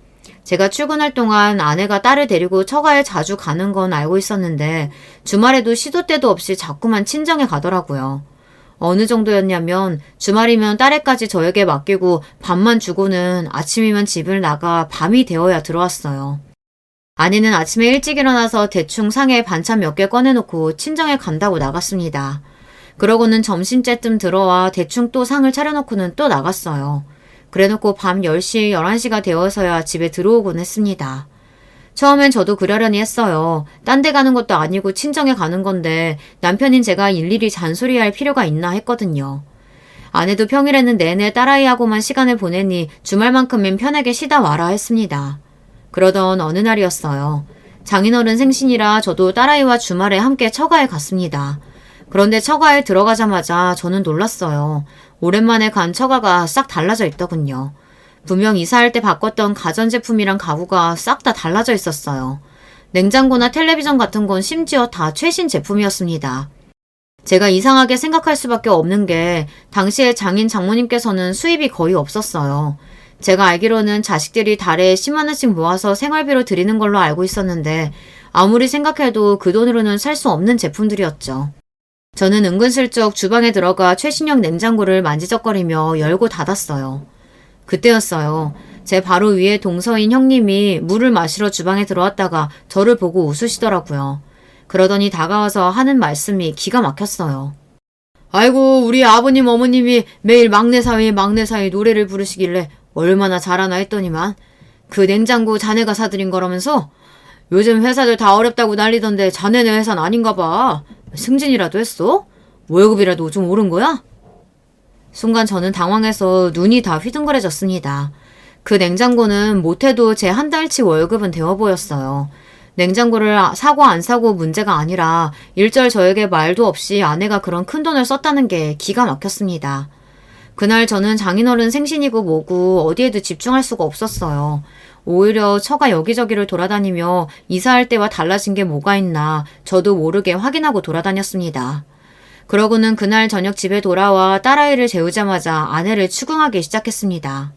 제가 출근할 동안 아내가 딸을 데리고 처가에 자주 가는 건 알고 있었는데 주말에도 시도 때도 없이 자꾸만 친정에 가더라고요. 어느 정도였냐면 주말이면 딸애까지 저에게 맡기고 밥만 주고는 아침이면 집을 나가 밤이 되어야 들어왔어요. 아내는 아침에 일찍 일어나서 대충 상에 반찬 몇 개 꺼내놓고 친정에 간다고 나갔습니다. 그러고는 점심때쯤 들어와 대충 또 상을 차려놓고는 또 나갔어요. 그래놓고 밤 10시, 11시가 되어서야 집에 들어오곤 했습니다. 처음엔 저도 그러려니 했어요. 딴 데 가는 것도 아니고 친정에 가는 건데 남편인 제가 일일이 잔소리할 필요가 있나 했거든요. 아내도 평일에는 내내 딸아이하고만 시간을 보내니 주말만큼은 편하게 쉬다 와라 했습니다. 그러던 어느 날이었어요. 장인어른 생신이라 저도 딸아이와 주말에 함께 처가에 갔습니다. 그런데 처가에 들어가자마자 저는 놀랐어요. 오랜만에 간 처가가 싹 달라져 있더군요. 분명 이사할 때 바꿨던 가전제품이랑 가구가 싹 다 달라져 있었어요. 냉장고나 텔레비전 같은 건 심지어 다 최신 제품이었습니다. 제가 이상하게 생각할 수밖에 없는 게 당시에 장인 장모님께서는 수입이 거의 없었어요. 제가 알기로는 자식들이 달에 10만 원씩 모아서 생활비로 드리는 걸로 알고 있었는데 아무리 생각해도 그 돈으로는 살 수 없는 제품들이었죠. 저는 은근슬쩍 주방에 들어가 최신형 냉장고를 만지작거리며 열고 닫았어요. 그때였어요. 제 바로 위에 동서인 형님이 물을 마시러 주방에 들어왔다가 저를 보고 웃으시더라고요. 그러더니 다가와서 하는 말씀이 기가 막혔어요. 아이고 우리 아버님 어머님이 매일 막내사위 노래를 부르시길래 얼마나 잘하나 했더니만 그 냉장고 자네가 사드린 거라면서? 요즘 회사들 다 어렵다고 난리던데 자네네 회사는 아닌가 봐. 승진이라도 했어? 월급이라도 좀 오른 거야? 순간 저는 당황해서 눈이 다 휘둥그레졌습니다. 그 냉장고는 못해도 제 한 달치 월급은 되어 보였어요. 냉장고를 사고 안 사고 문제가 아니라 일절 저에게 말도 없이 아내가 그런 큰 돈을 썼다는 게 기가 막혔습니다. 그날 저는 장인어른 생신이고 뭐고 어디에도 집중할 수가 없었어요. 오히려 처가 여기저기를 돌아다니며 이사할 때와 달라진 게 뭐가 있나 저도 모르게 확인하고 돌아다녔습니다. 그러고는 그날 저녁 집에 돌아와 딸아이를 재우자마자 아내를 추궁하기 시작했습니다.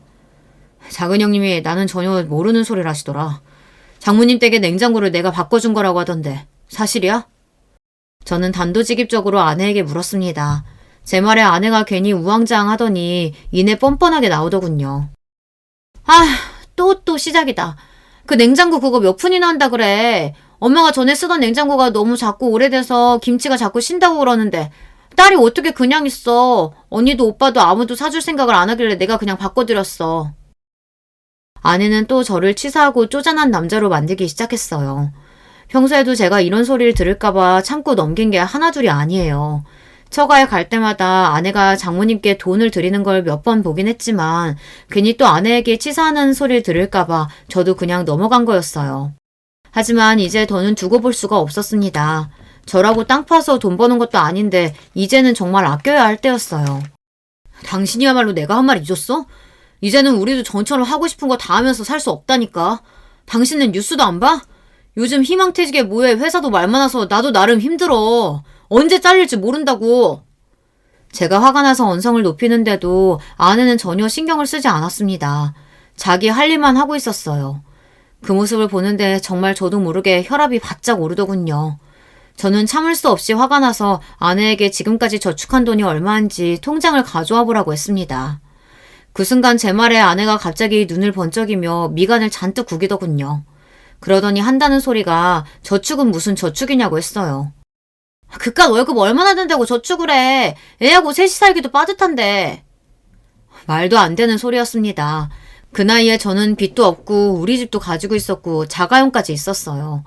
작은 형님이 나는 전혀 모르는 소리를 하시더라. 장모님 댁에 냉장고를 내가 바꿔준 거라고 하던데 사실이야? 저는 단도직입적으로 아내에게 물었습니다. 제 말에 아내가 괜히 우왕좌왕하더니 이내 뻔뻔하게 나오더군요. 또 시작이다. 그 냉장고 그거 몇 푼이나 한다 그래. 엄마가 전에 쓰던 냉장고가 너무 작고 오래돼서 김치가 자꾸 신다고 그러는데 딸이 어떻게 그냥 있어. 언니도 오빠도 아무도 사줄 생각을 안 하길래 내가 그냥 바꿔드렸어. 아내는 또 저를 치사하고 쪼잔한 남자로 만들기 시작했어요. 평소에도 제가 이런 소리를 들을까봐 참고 넘긴 게 하나둘이 아니에요. 처가에 갈 때마다 아내가 장모님께 돈을 드리는 걸 몇 번 보긴 했지만 괜히 또 아내에게 치사하는 소리를 들을까봐 저도 그냥 넘어간 거였어요. 하지만 이제 더는 두고 볼 수가 없었습니다. 저라고 땅 파서 돈 버는 것도 아닌데 이제는 정말 아껴야 할 때였어요. 당신이야말로 내가 한 말 잊었어? 이제는 우리도 전처럼 하고 싶은 거 다 하면서 살 수 없다니까. 당신은 뉴스도 안 봐? 요즘 희망퇴직에 뭐해 회사도 말 많아서 나도 나름 힘들어. 언제 잘릴지 모른다고. 제가 화가 나서 언성을 높이는데도 아내는 전혀 신경을 쓰지 않았습니다. 자기 할 일만 하고 있었어요. 그 모습을 보는데 정말 저도 모르게 혈압이 바짝 오르더군요. 저는 참을 수 없이 화가 나서 아내에게 지금까지 저축한 돈이 얼마인지 통장을 가져와 보라고 했습니다. 그 순간 제 말에 아내가 갑자기 눈을 번쩍이며 미간을 잔뜩 구기더군요. 그러더니 한다는 소리가 저축은 무슨 저축이냐고 했어요. 그깟 월급 얼마나 된다고 저축을 해. 애하고 셋이 살기도 빠듯한데. 말도 안 되는 소리였습니다. 그 나이에 저는 빚도 없고 우리 집도 가지고 있었고 자가용까지 있었어요.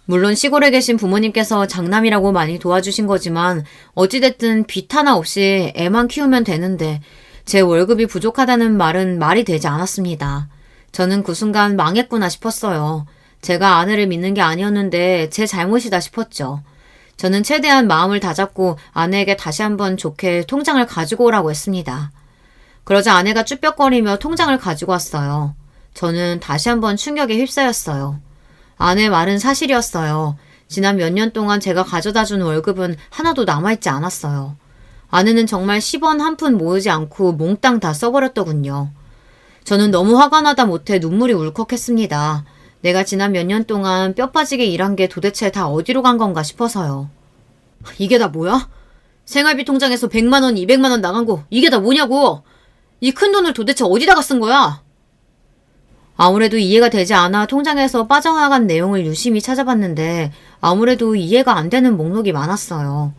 물론 시골에 계신 부모님께서 장남이라고 많이 도와주신 거지만 어찌됐든 빚 하나 없이 애만 키우면 되는데 제 월급이 부족하다는 말은 말이 되지 않았습니다. 저는 그 순간 망했구나 싶었어요. 제가 아내를 믿는 게 아니었는데 제 잘못이다 싶었죠. 저는 최대한 마음을 다잡고 아내에게 다시 한번 좋게 통장을 가지고 오라고 했습니다. 그러자 아내가 쭈뼛거리며 통장을 가지고 왔어요. 저는 다시 한번 충격에 휩싸였어요. 아내 말은 사실이었어요. 지난 몇 년 동안 제가 가져다 준 월급은 하나도 남아있지 않았어요. 아내는 정말 10원 한 푼 모으지 않고 몽땅 다 써버렸더군요. 저는 너무 화가 나다 못해 눈물이 울컥했습니다. 내가 지난 몇 년 동안 뼈 빠지게 일한 게 도대체 다 어디로 간 건가 싶어서요. 이게 다 뭐야? 생활비 통장에서 100만 원, 200만 원 나간 거 이게 다 뭐냐고! 이 큰 돈을 도대체 어디다가 쓴 거야? 아무래도 이해가 되지 않아 통장에서 빠져나간 내용을 유심히 찾아봤는데 아무래도 이해가 안 되는 목록이 많았어요.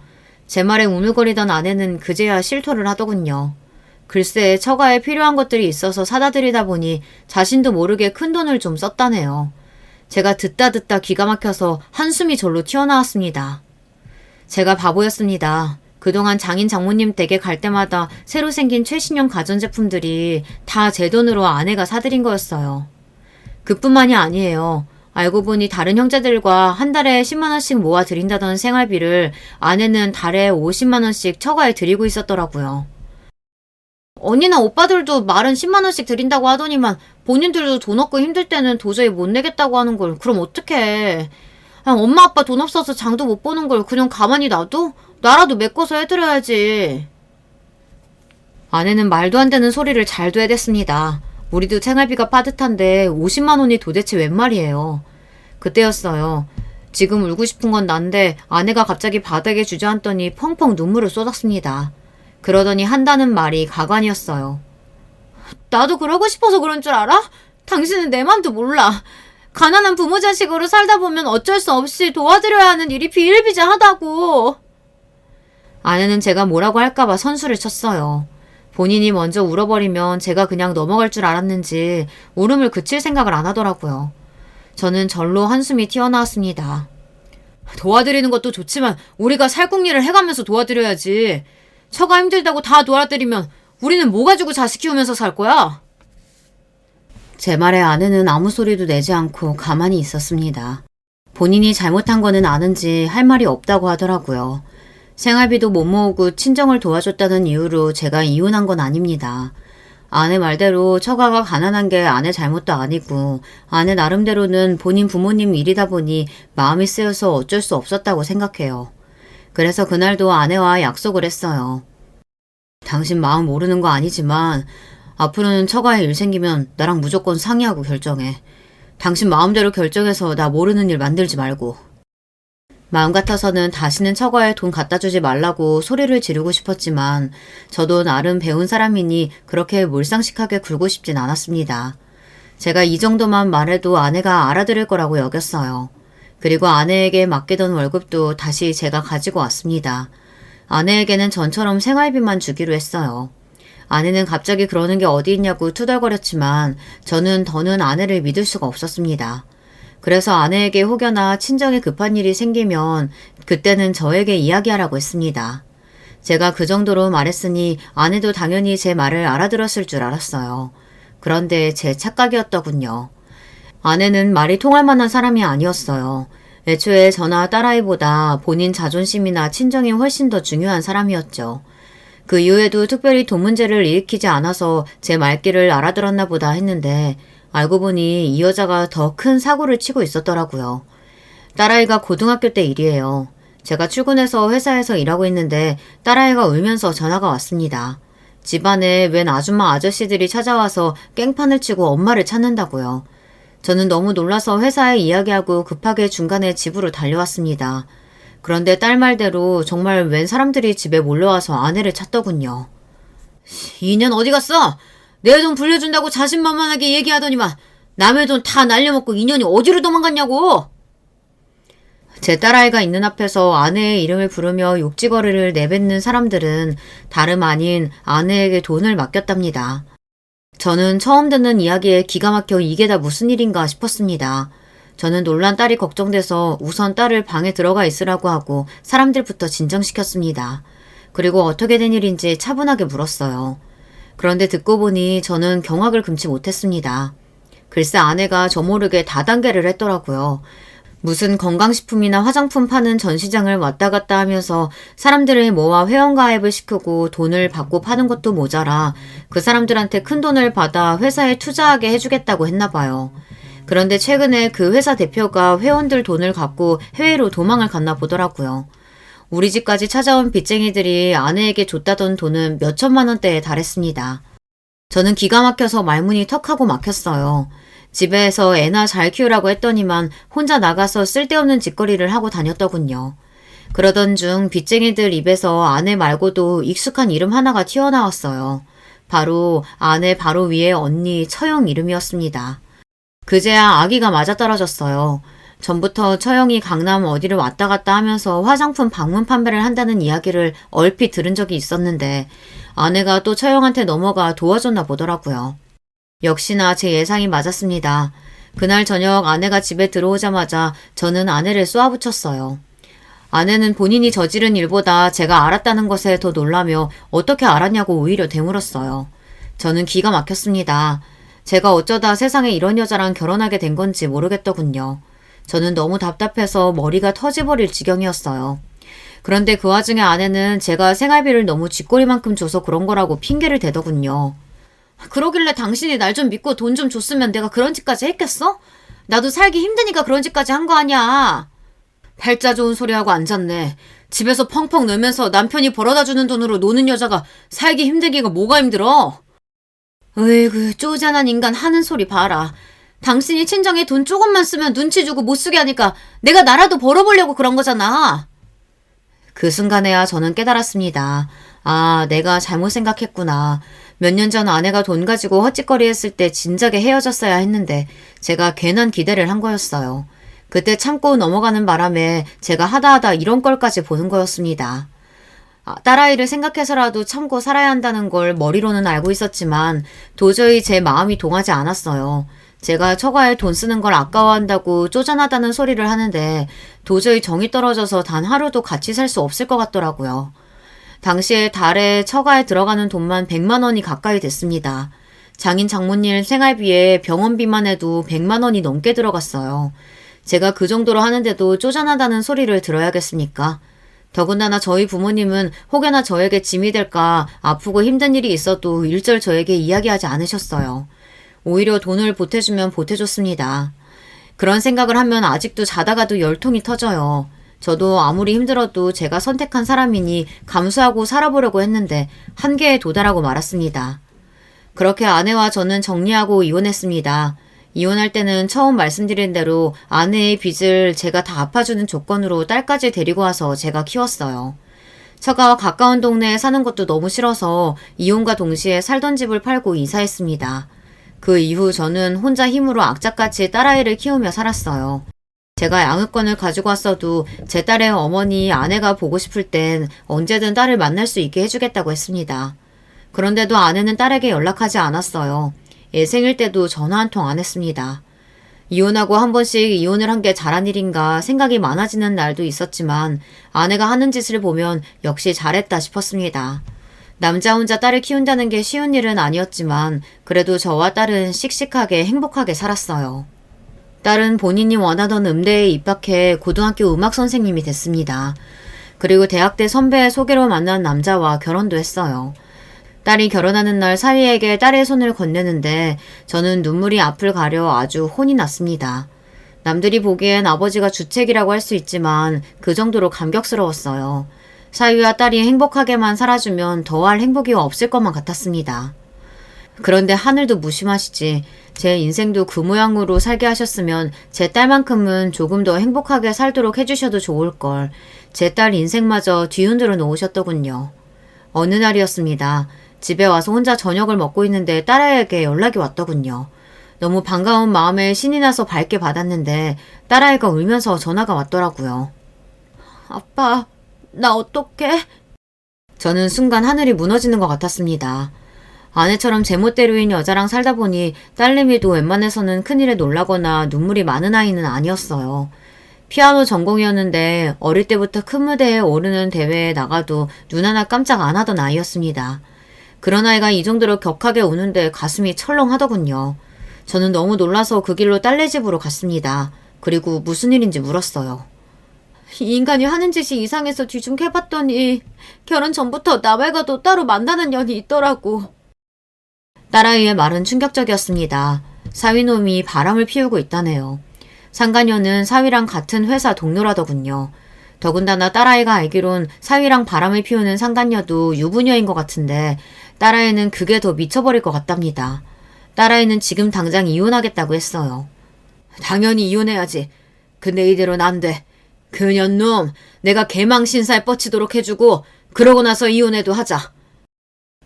제 말에 우물거리던 아내는 그제야 실토를 하더군요. 글쎄 처가에 필요한 것들이 있어서 사다 드리다 보니 자신도 모르게 큰 돈을 좀 썼다네요. 제가 듣다 기가 막혀서 한숨이 절로 튀어나왔습니다. 제가 바보였습니다. 그동안 장인 장모님 댁에 갈 때마다 새로 생긴 최신형 가전제품들이 다 제 돈으로 아내가 사드린 거였어요. 그뿐만이 아니에요. 알고 보니 다른 형제들과 한 달에 10만 원씩 모아 드린다던 생활비를 아내는 달에 50만 원씩 처가에 드리고 있었더라고요. 언니나 오빠들도 말은 10만 원씩 드린다고 하더니만 본인들도 돈 없고 힘들 때는 도저히 못 내겠다고 하는 걸 그럼 어떡해. 엄마 아빠 돈 없어서 장도 못 보는 걸 그냥 가만히 놔둬? 나라도 메꿔서 해드려야지. 아내는 말도 안 되는 소리를 잘도 해댔습니다. 우리도 생활비가 빠듯한데 50만 원이 도대체 웬 말이에요. 그때였어요. 지금 울고 싶은 건 난데 아내가 갑자기 바닥에 주저앉더니 펑펑 눈물을 쏟았습니다. 그러더니 한다는 말이 가관이었어요. 나도 그러고 싶어서 그런 줄 알아? 당신은 내 맘도 몰라. 가난한 부모 자식으로 살다 보면 어쩔 수 없이 도와드려야 하는 일이 비일비재하다고. 아내는 제가 뭐라고 할까봐 선수를 쳤어요. 본인이 먼저 울어버리면 제가 그냥 넘어갈 줄 알았는지 울음을 그칠 생각을 안 하더라고요. 저는 절로 한숨이 튀어나왔습니다. 도와드리는 것도 좋지만 우리가 살궁리를 해가면서 도와드려야지. 처가 힘들다고 다 도와드리면 우리는 뭐 가지고 자식 키우면서 살 거야? 제 말에 아내는 아무 소리도 내지 않고 가만히 있었습니다. 본인이 잘못한 거는 아는지 할 말이 없다고 하더라고요. 생활비도 못 모으고 친정을 도와줬다는 이유로 제가 이혼한 건 아닙니다. 아내 말대로 처가가 가난한 게 아내 잘못도 아니고 아내 나름대로는 본인 부모님 일이다 보니 마음이 쓰여서 어쩔 수 없었다고 생각해요. 그래서 그날도 아내와 약속을 했어요. 당신 마음 모르는 거 아니지만 앞으로는 처가에 일 생기면 나랑 무조건 상의하고 결정해. 당신 마음대로 결정해서 나 모르는 일 만들지 말고. 마음 같아서는 다시는 처가에 돈 갖다 주지 말라고 소리를 지르고 싶었지만 저도 나름 배운 사람이니 그렇게 몰상식하게 굴고 싶진 않았습니다. 제가 이 정도만 말해도 아내가 알아들을 거라고 여겼어요. 그리고 아내에게 맡기던 월급도 다시 제가 가지고 왔습니다. 아내에게는 전처럼 생활비만 주기로 했어요. 아내는 갑자기 그러는 게 어디 있냐고 투덜거렸지만 저는 더는 아내를 믿을 수가 없었습니다. 그래서 아내에게 혹여나 친정에 급한 일이 생기면 그때는 저에게 이야기하라고 했습니다. 제가 그 정도로 말했으니 아내도 당연히 제 말을 알아들었을 줄 알았어요. 그런데 제 착각이었더군요. 아내는 말이 통할 만한 사람이 아니었어요. 애초에 저나 딸아이보다 본인 자존심이나 친정이 훨씬 더 중요한 사람이었죠. 그 이후에도 특별히 돈 문제를 일으키지 않아서 제 말귀를 알아들었나 보다 했는데 알고 보니 이 여자가 더 큰 사고를 치고 있었더라고요. 딸아이가 고등학교 때 일이에요. 제가 출근해서 회사에서 일하고 있는데 딸아이가 울면서 전화가 왔습니다. 집안에 웬 아줌마 아저씨들이 찾아와서 깽판을 치고 엄마를 찾는다고요. 저는 너무 놀라서 회사에 이야기하고 급하게 중간에 집으로 달려왔습니다. 그런데 딸 말대로 정말 웬 사람들이 집에 몰려와서 아내를 찾더군요. 이년 어디 갔어? 내 돈 불려준다고 자신만만하게 얘기하더니만 남의 돈 다 날려먹고 이년이 어디로 도망갔냐고. 제 딸아이가 있는 앞에서 아내의 이름을 부르며 욕지거리를 내뱉는 사람들은 다름 아닌 아내에게 돈을 맡겼답니다. 저는 처음 듣는 이야기에 기가 막혀 이게 다 무슨 일인가 싶었습니다. 저는 놀란 딸이 걱정돼서 우선 딸을 방에 들어가 있으라고 하고 사람들부터 진정시켰습니다. 그리고 어떻게 된 일인지 차분하게 물었어요. 그런데 듣고 보니 저는 경악을 금치 못했습니다. 글쎄 아내가 저 모르게 다단계를 했더라고요. 무슨 건강식품이나 화장품 파는 전시장을 왔다 갔다 하면서 사람들을 모아 회원가입을 시키고 돈을 받고 파는 것도 모자라 그 사람들한테 큰 돈을 받아 회사에 투자하게 해주겠다고 했나 봐요. 그런데 최근에 그 회사 대표가 회원들 돈을 갖고 해외로 도망을 갔나 보더라고요. 우리 집까지 찾아온 빚쟁이들이 아내에게 줬다던 돈은 몇 천만 원대에 달했습니다. 저는 기가 막혀서 말문이 턱하고 막혔어요. 집에서 애나 잘 키우라고 했더니만 혼자 나가서 쓸데없는 짓거리를 하고 다녔더군요. 그러던 중 빚쟁이들 입에서 아내 말고도 익숙한 이름 하나가 튀어나왔어요. 바로 아내 바로 위에 언니 처형 이름이었습니다. 그제야 아기가 맞아떨어졌어요. 전부터 처형이 강남 어디를 왔다 갔다 하면서 화장품 방문 판매를 한다는 이야기를 얼핏 들은 적이 있었는데 아내가 또 처형한테 넘어가 도와줬나 보더라고요. 역시나 제 예상이 맞았습니다. 그날 저녁 아내가 집에 들어오자마자 저는 아내를 쏘아붙였어요. 아내는 본인이 저지른 일보다 제가 알았다는 것에 더 놀라며 어떻게 알았냐고 오히려 되물었어요. 저는 기가 막혔습니다. 제가 어쩌다 세상에 이런 여자랑 결혼하게 된 건지 모르겠더군요. 저는 너무 답답해서 머리가 터져버릴 지경이었어요. 그런데 그 와중에 아내는 제가 생활비를 너무 쥐꼬리만큼 줘서 그런 거라고 핑계를 대더군요. 그러길래 당신이 날 좀 믿고 돈 좀 줬으면 내가 그런 짓까지 했겠어? 나도 살기 힘드니까 그런 짓까지 한 거 아니야. 팔자 좋은 소리하고 앉았네. 집에서 펑펑 놀면서 남편이 벌어다 주는 돈으로 노는 여자가 살기 힘들기가 뭐가 힘들어? 으이구 쪼잔한 인간 하는 소리 봐라. 당신이 친정에 돈 조금만 쓰면 눈치 주고 못 쓰게 하니까 내가 나라도 벌어보려고 그런 거잖아. 그 순간에야 저는 깨달았습니다. 아, 내가 잘못 생각했구나. 몇 년 전 아내가 돈 가지고 헛짓거리 했을 때 진작에 헤어졌어야 했는데 제가 괜한 기대를 한 거였어요. 그때 참고 넘어가는 바람에 제가 하다하다 이런 걸까지 보는 거였습니다. 딸아이를 생각해서라도 참고 살아야 한다는 걸 머리로는 알고 있었지만 도저히 제 마음이 동하지 않았어요. 제가 처가에 돈 쓰는 걸 아까워한다고 쪼잔하다는 소리를 하는데 도저히 정이 떨어져서 단 하루도 같이 살 수 없을 것 같더라고요. 당시에 달에 처가에 들어가는 돈만 100만 원이 가까이 됐습니다. 장인 장모님 생활비에 병원비만 해도 100만 원이 넘게 들어갔어요. 제가 그 정도로 하는데도 쪼잔하다는 소리를 들어야겠습니까? 더군다나 저희 부모님은 혹여나 저에게 짐이 될까 아프고 힘든 일이 있어도 일절 저에게 이야기하지 않으셨어요. 오히려 돈을 보태주면 보태줬습니다. 그런 생각을 하면 아직도 자다가도 열통이 터져요. 저도 아무리 힘들어도 제가 선택한 사람이니 감수하고 살아보려고 했는데 한계에 도달하고 말았습니다. 그렇게 아내와 저는 정리하고 이혼했습니다. 이혼할 때는 처음 말씀드린 대로 아내의 빚을 제가 다 갚아주는 조건으로 딸까지 데리고 와서 제가 키웠어요. 처가와 가까운 동네에 사는 것도 너무 싫어서 이혼과 동시에 살던 집을 팔고 이사했습니다. 그 이후 저는 혼자 힘으로 악착같이 딸아이를 키우며 살았어요. 제가 양육권을 가지고 왔어도 제 딸의 어머니 아내가 보고 싶을 땐 언제든 딸을 만날 수 있게 해주겠다고 했습니다. 그런데도 아내는 딸에게 연락하지 않았어요. 애 생일 때도 전화 한 통 안 했습니다. 이혼하고 한 번씩 이혼을 한 게 잘한 일인가 생각이 많아지는 날도 있었지만 아내가 하는 짓을 보면 역시 잘했다 싶었습니다. 남자 혼자 딸을 키운다는 게 쉬운 일은 아니었지만 그래도 저와 딸은 씩씩하게 행복하게 살았어요. 딸은 본인이 원하던 음대에 입학해 고등학교 음악 선생님이 됐습니다. 그리고 대학 때 선배의 소개로 만난 남자와 결혼도 했어요. 딸이 결혼하는 날 사위에게 딸의 손을 건네는데 저는 눈물이 앞을 가려 아주 혼이 났습니다. 남들이 보기엔 아버지가 주책이라고 할 수 있지만 그 정도로 감격스러웠어요. 사위와 딸이 행복하게만 살아주면 더할 행복이 없을 것만 같았습니다. 그런데 하늘도 무심하시지. 제 인생도 그 모양으로 살게 하셨으면 제 딸만큼은 조금 더 행복하게 살도록 해주셔도 좋을걸. 제 딸 인생마저 뒤흔들어 놓으셨더군요. 어느 날이었습니다. 집에 와서 혼자 저녁을 먹고 있는데 딸아이에게 연락이 왔더군요. 너무 반가운 마음에 신이 나서 밝게 받았는데 딸아이가 울면서 전화가 왔더라고요. 아빠, 나 어떡해? 저는 순간 하늘이 무너지는 것 같았습니다. 아내처럼 제멋대로인 여자랑 살다 보니 딸내미도 웬만해서는 큰일에 놀라거나 눈물이 많은 아이는 아니었어요. 피아노 전공이었는데 어릴 때부터 큰 무대에 오르는 대회에 나가도 눈 하나 깜짝 안 하던 아이였습니다. 그런 아이가 이 정도로 격하게 우는데 가슴이 철렁하더군요. 저는 너무 놀라서 그 길로 딸네 집으로 갔습니다. 그리고 무슨 일인지 물었어요. 이 인간이 하는 짓이 이상해서 뒤 좀 캐봤더니 결혼 전부터 나 말고도 따로 만나는 년이 있더라고. 딸아이의 말은 충격적이었습니다. 사위놈이 바람을 피우고 있다네요. 상간녀는 사위랑 같은 회사 동료라더군요. 더군다나 딸아이가 알기론 사위랑 바람을 피우는 상간녀도 유부녀인 것 같은데 딸아이는 그게 더 미쳐버릴 것 같답니다. 딸아이는 지금 당장 이혼하겠다고 했어요. 당연히 이혼해야지. 근데 이대로는 안 돼. 그 년놈 내가 개망신살 뻗치도록 해주고 그러고 나서 이혼해도 하자.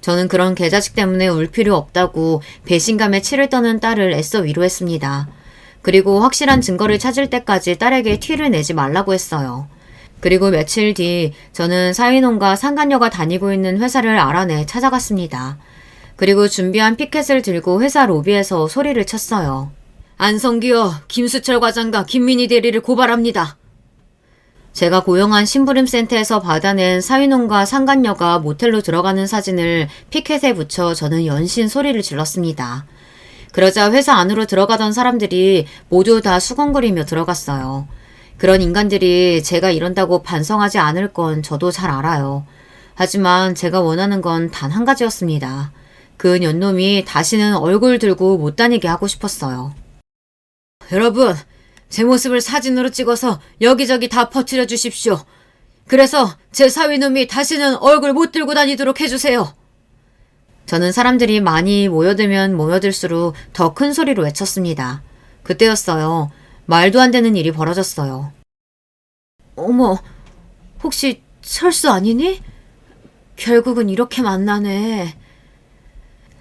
저는 그런 개자식 때문에 울 필요 없다고 배신감에 치를 떠는 딸을 애써 위로했습니다. 그리고 확실한 증거를 찾을 때까지 딸에게 티를 내지 말라고 했어요. 그리고 며칠 뒤 저는 사위놈과 상간녀가 다니고 있는 회사를 알아내 찾아갔습니다. 그리고 준비한 피켓을 들고 회사 로비에서 소리를 쳤어요. 안성기어 김수철 과장과 김민희 대리를 고발합니다. 제가 고용한 심부름센터에서 받아낸 사위놈과 상간녀가 모텔로 들어가는 사진을 피켓에 붙여 저는 연신 소리를 질렀습니다. 그러자 회사 안으로 들어가던 사람들이 모두 다 수건거리며 들어갔어요. 그런 인간들이 제가 이런다고 반성하지 않을 건 저도 잘 알아요. 하지만 제가 원하는 건 단 한 가지였습니다. 그 년놈이 다시는 얼굴 들고 못 다니게 하고 싶었어요. 여러분, 제 모습을 사진으로 찍어서 여기저기 다 퍼뜨려 주십시오. 그래서 제 사위놈이 다시는 얼굴 못 들고 다니도록 해주세요. 저는 사람들이 많이 모여들면 모여들수록 더 큰 소리로 외쳤습니다. 그때였어요. 말도 안 되는 일이 벌어졌어요. 어머, 혹시 철수 아니니? 결국은 이렇게 만나네.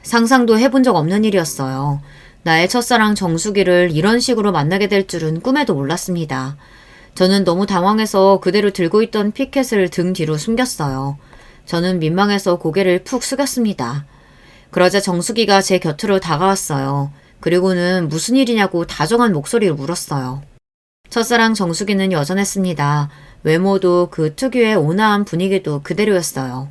상상도 해본 적 없는 일이었어요. 나의 첫사랑 정수기를 이런 식으로 만나게 될 줄은 꿈에도 몰랐습니다. 저는 너무 당황해서 그대로 들고 있던 피켓을 등 뒤로 숨겼어요. 저는 민망해서 고개를 푹 숙였습니다. 그러자 정수기가 제 곁으로 다가왔어요. 그리고는 무슨 일이냐고 다정한 목소리로 물었어요. 첫사랑 정수기는 여전했습니다. 외모도 그 특유의 온화한 분위기도 그대로였어요.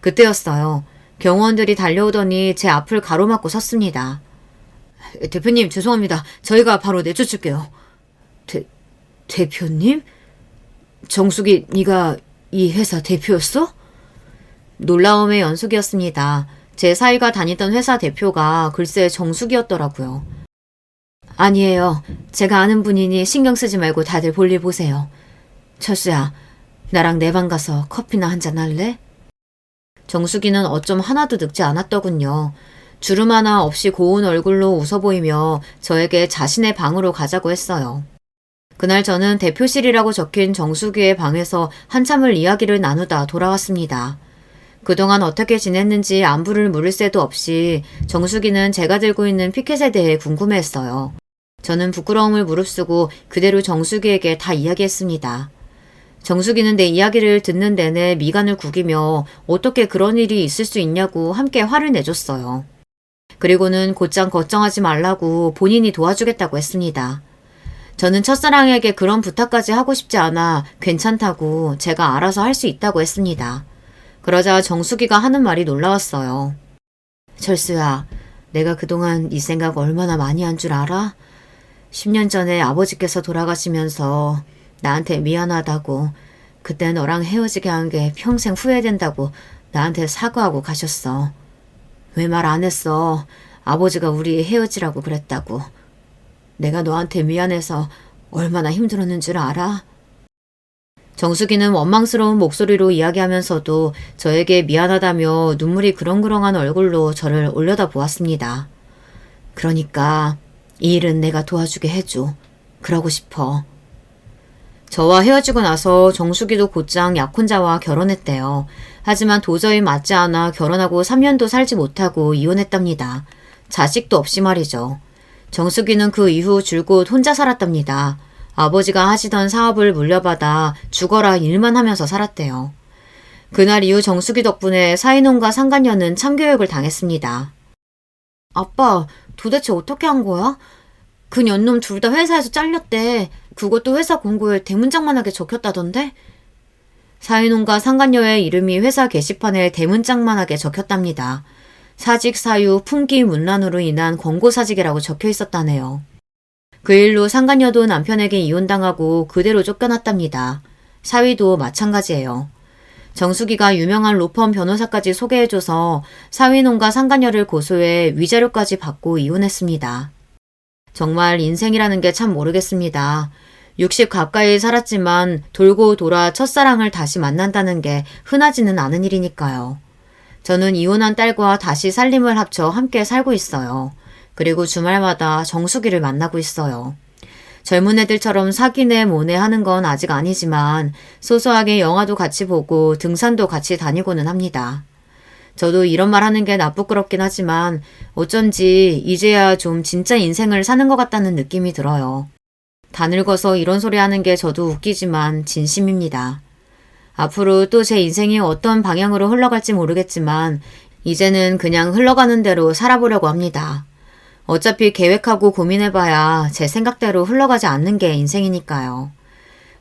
그때였어요. 경호원들이 달려오더니 제 앞을 가로막고 섰습니다. 대표님, 죄송합니다. 저희가 바로 내쫓을게요. 대표님? 정숙이, 네가 이 회사 대표였어? 놀라움의 연속이었습니다. 제 사위가 다니던 회사 대표가 글쎄 정숙이었더라고요. 아니에요. 제가 아는 분이니 신경 쓰지 말고 다들 볼일 보세요. 철수야, 나랑 내 방 가서 커피나 한잔 할래? 정숙이는 어쩜 하나도 늙지 않았더군요. 주름 하나 없이 고운 얼굴로 웃어 보이며 저에게 자신의 방으로 가자고 했어요. 그날 저는 대표실이라고 적힌 정수기의 방에서 한참을 이야기를 나누다 돌아왔습니다. 그동안 어떻게 지냈는지 안부를 물을 새도 없이 정수기는 제가 들고 있는 피켓에 대해 궁금해했어요. 저는 부끄러움을 무릅쓰고 그대로 정수기에게 다 이야기했습니다. 정수기는 내 이야기를 듣는 내내 미간을 구기며 어떻게 그런 일이 있을 수 있냐고 함께 화를 내줬어요. 그리고는 곧장 걱정하지 말라고 본인이 도와주겠다고 했습니다. 저는 첫사랑에게 그런 부탁까지 하고 싶지 않아 괜찮다고 제가 알아서 할 수 있다고 했습니다. 그러자 정수기가 하는 말이 놀라웠어요. 철수야, 내가 그동안 네 생각 얼마나 많이 한 줄 알아? 10년 전에 아버지께서 돌아가시면서 나한테 미안하다고, 그때 너랑 헤어지게 한 게 평생 후회된다고 나한테 사과하고 가셨어. 왜 말 안 했어? 아버지가 우리 헤어지라고 그랬다고. 내가 너한테 미안해서 얼마나 힘들었는 줄 알아? 정수기는 원망스러운 목소리로 이야기하면서도 저에게 미안하다며 눈물이 그렁그렁한 얼굴로 저를 올려다보았습니다. 그러니까 이 일은 내가 도와주게 해줘. 그러고 싶어. 저와 헤어지고 나서 정수기도 곧장 약혼자와 결혼했대요. 하지만 도저히 맞지 않아 결혼하고 3년도 살지 못하고 이혼했답니다. 자식도 없이 말이죠. 정수기는 그 이후 줄곧 혼자 살았답니다. 아버지가 하시던 사업을 물려받아 죽어라 일만 하면서 살았대요. 그날 이후 정수기 덕분에 사인혼과 상간녀는 참교육을 당했습니다. 아빠, 도대체 어떻게 한 거야? 그 년놈 둘 다 회사에서 잘렸대. 그것도 회사 공고에 대문짝만하게 적혔다던데? 사인혼과 상간녀의 이름이 회사 게시판에 대문짝만하게 적혔답니다. 사직 사유 풍기 문란으로 인한 권고사직이라고 적혀 있었다네요. 그 일로 상간녀도 남편에게 이혼당하고 그대로 쫓겨났답니다. 사위도 마찬가지예요. 정수기가 유명한 로펌 변호사까지 소개해줘서 사위놈과 상간녀를 고소해 위자료까지 받고 이혼했습니다. 정말 인생이라는 게 참 모르겠습니다. 60 가까이 살았지만 돌고 돌아 첫사랑을 다시 만난다는 게 흔하지는 않은 일이니까요. 저는 이혼한 딸과 다시 살림을 합쳐 함께 살고 있어요. 그리고 주말마다 정수기를 만나고 있어요. 젊은 애들처럼 사귀네 뭐네 하는 건 아직 아니지만 소소하게 영화도 같이 보고 등산도 같이 다니고는 합니다. 저도 이런 말 하는 게 나쁘끄럽긴 하지만 어쩐지 이제야 좀 진짜 인생을 사는 것 같다는 느낌이 들어요. 다 늙어서 이런 소리 하는 게 저도 웃기지만 진심입니다. 앞으로 또 제 인생이 어떤 방향으로 흘러갈지 모르겠지만 이제는 그냥 흘러가는 대로 살아보려고 합니다. 어차피 계획하고 고민해봐야 제 생각대로 흘러가지 않는 게 인생이니까요.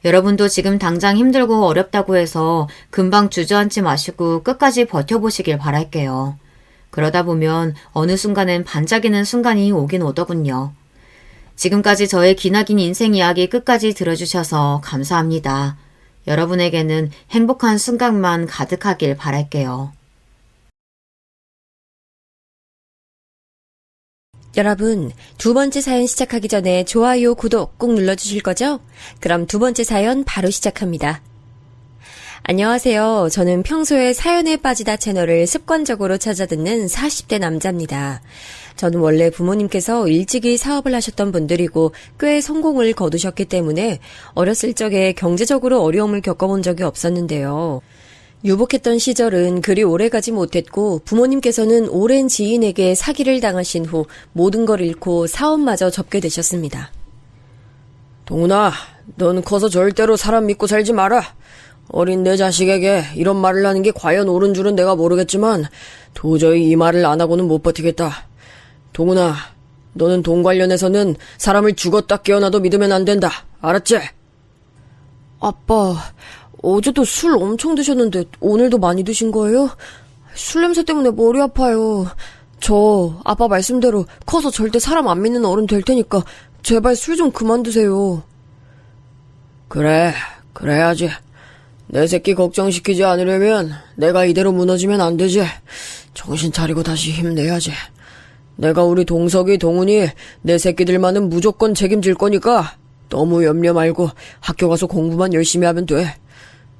여러분도 지금 당장 힘들고 어렵다고 해서 금방 주저앉지 마시고 끝까지 버텨보시길 바랄게요. 그러다 보면 어느 순간엔 반짝이는 순간이 오긴 오더군요. 지금까지 저의 기나긴 인생 이야기 끝까지 들어주셔서 감사합니다. 여러분에게는 행복한 순간만 가득하길 바랄게요.
여러분, 두 번째 사연 시작하기 전에 좋아요, 구독 꼭 눌러주실 거죠? 그럼 두 번째 사연 바로 시작합니다. 안녕하세요. 저는 평소에 사연에 빠지다 채널을 습관적으로 찾아듣는 40대 남자입니다. 저는 원래 부모님께서 일찍이 사업을 하셨던 분들이고 꽤 성공을 거두셨기 때문에 어렸을 적에 경제적으로 어려움을 겪어본 적이 없었는데요. 유복했던 시절은 그리 오래가지 못했고 부모님께서는 오랜 지인에게 사기를 당하신 후 모든 걸 잃고 사업마저 접게 되셨습니다.
동훈아, 넌 커서 절대로 사람 믿고 살지 마라. 어린 내 자식에게 이런 말을 하는 게 과연 옳은 줄은 내가 모르겠지만 도저히 이 말을 안 하고는 못 버티겠다. 동훈아, 너는 돈 관련해서는 사람을 죽었다 깨어나도 믿으면 안 된다. 알았지?
아빠, 어제도 술 엄청 드셨는데 오늘도 많이 드신 거예요? 술 냄새 때문에 머리 아파요. 저 아빠 말씀대로 커서 절대 사람 안 믿는 어른 될 테니까 제발 술 좀 그만 드세요.
그래, 그래야지. 내 새끼 걱정시키지 않으려면 내가 이대로 무너지면 안 되지. 정신 차리고 다시 힘내야지. 내가 우리 동석이, 동훈이 내 새끼들만은 무조건 책임질 거니까 너무 염려 말고 학교 가서 공부만 열심히 하면 돼.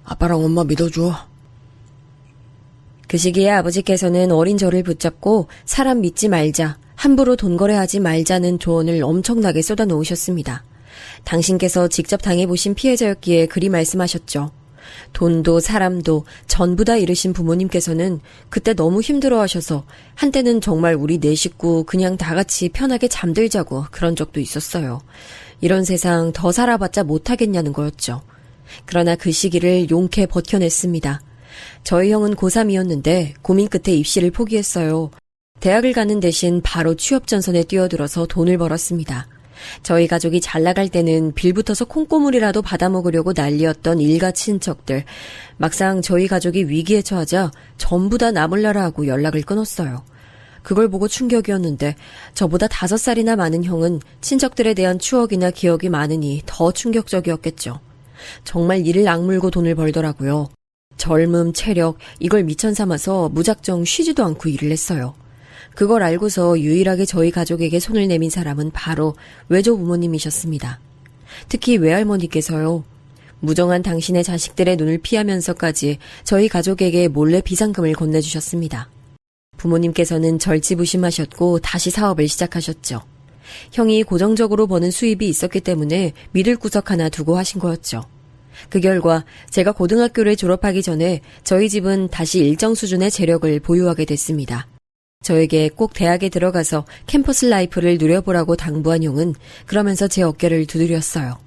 아빠랑 엄마 믿어줘.
그 시기에 아버지께서는 어린 저를 붙잡고 사람 믿지 말자, 함부로 돈 거래하지 말자는 조언을 엄청나게 쏟아놓으셨습니다. 당신께서 직접 당해보신 피해자였기에 그리 말씀하셨죠. 돈도 사람도 전부 다 잃으신 부모님께서는 그때 너무 힘들어하셔서 한때는 정말 우리 네 식구 그냥 다 같이 편하게 잠들자고 그런 적도 있었어요. 이런 세상 더 살아봤자 못하겠냐는 거였죠. 그러나 그 시기를 용케 버텨냈습니다. 저희 형은 고3이었는데 고민 끝에 입시를 포기했어요. 대학을 가는 대신 바로 취업전선에 뛰어들어서 돈을 벌었습니다. 저희 가족이 잘 나갈 때는 빌붙어서 콩고물이라도 받아먹으려고 난리였던 일가 친척들. 막상 저희 가족이 위기에 처하자 전부 다 나몰라라 하고 연락을 끊었어요. 그걸 보고 충격이었는데 저보다 5살이나 많은 형은 친척들에 대한 추억이나 기억이 많으니 더 충격적이었겠죠. 정말 이를 악물고 돈을 벌더라고요. 젊음, 체력, 이걸 미천 삼아서 무작정 쉬지도 않고 일을 했어요. 그걸 알고서 유일하게 저희 가족에게 손을 내민 사람은 바로 외조 부모님이셨습니다. 특히 외할머니께서요. 무정한 당신의 자식들의 눈을 피하면서까지 저희 가족에게 몰래 비상금을 건네주셨습니다. 부모님께서는 절치부심하셨고 다시 사업을 시작하셨죠. 형이 고정적으로 버는 수입이 있었기 때문에 믿을 구석 하나 두고 하신 거였죠. 그 결과 제가 고등학교를 졸업하기 전에 저희 집은 다시 일정 수준의 재력을 보유하게 됐습니다. 저에게 꼭 대학에 들어가서 캠퍼스 라이프를 누려보라고 당부한 형은 그러면서 제 어깨를 두드렸어요.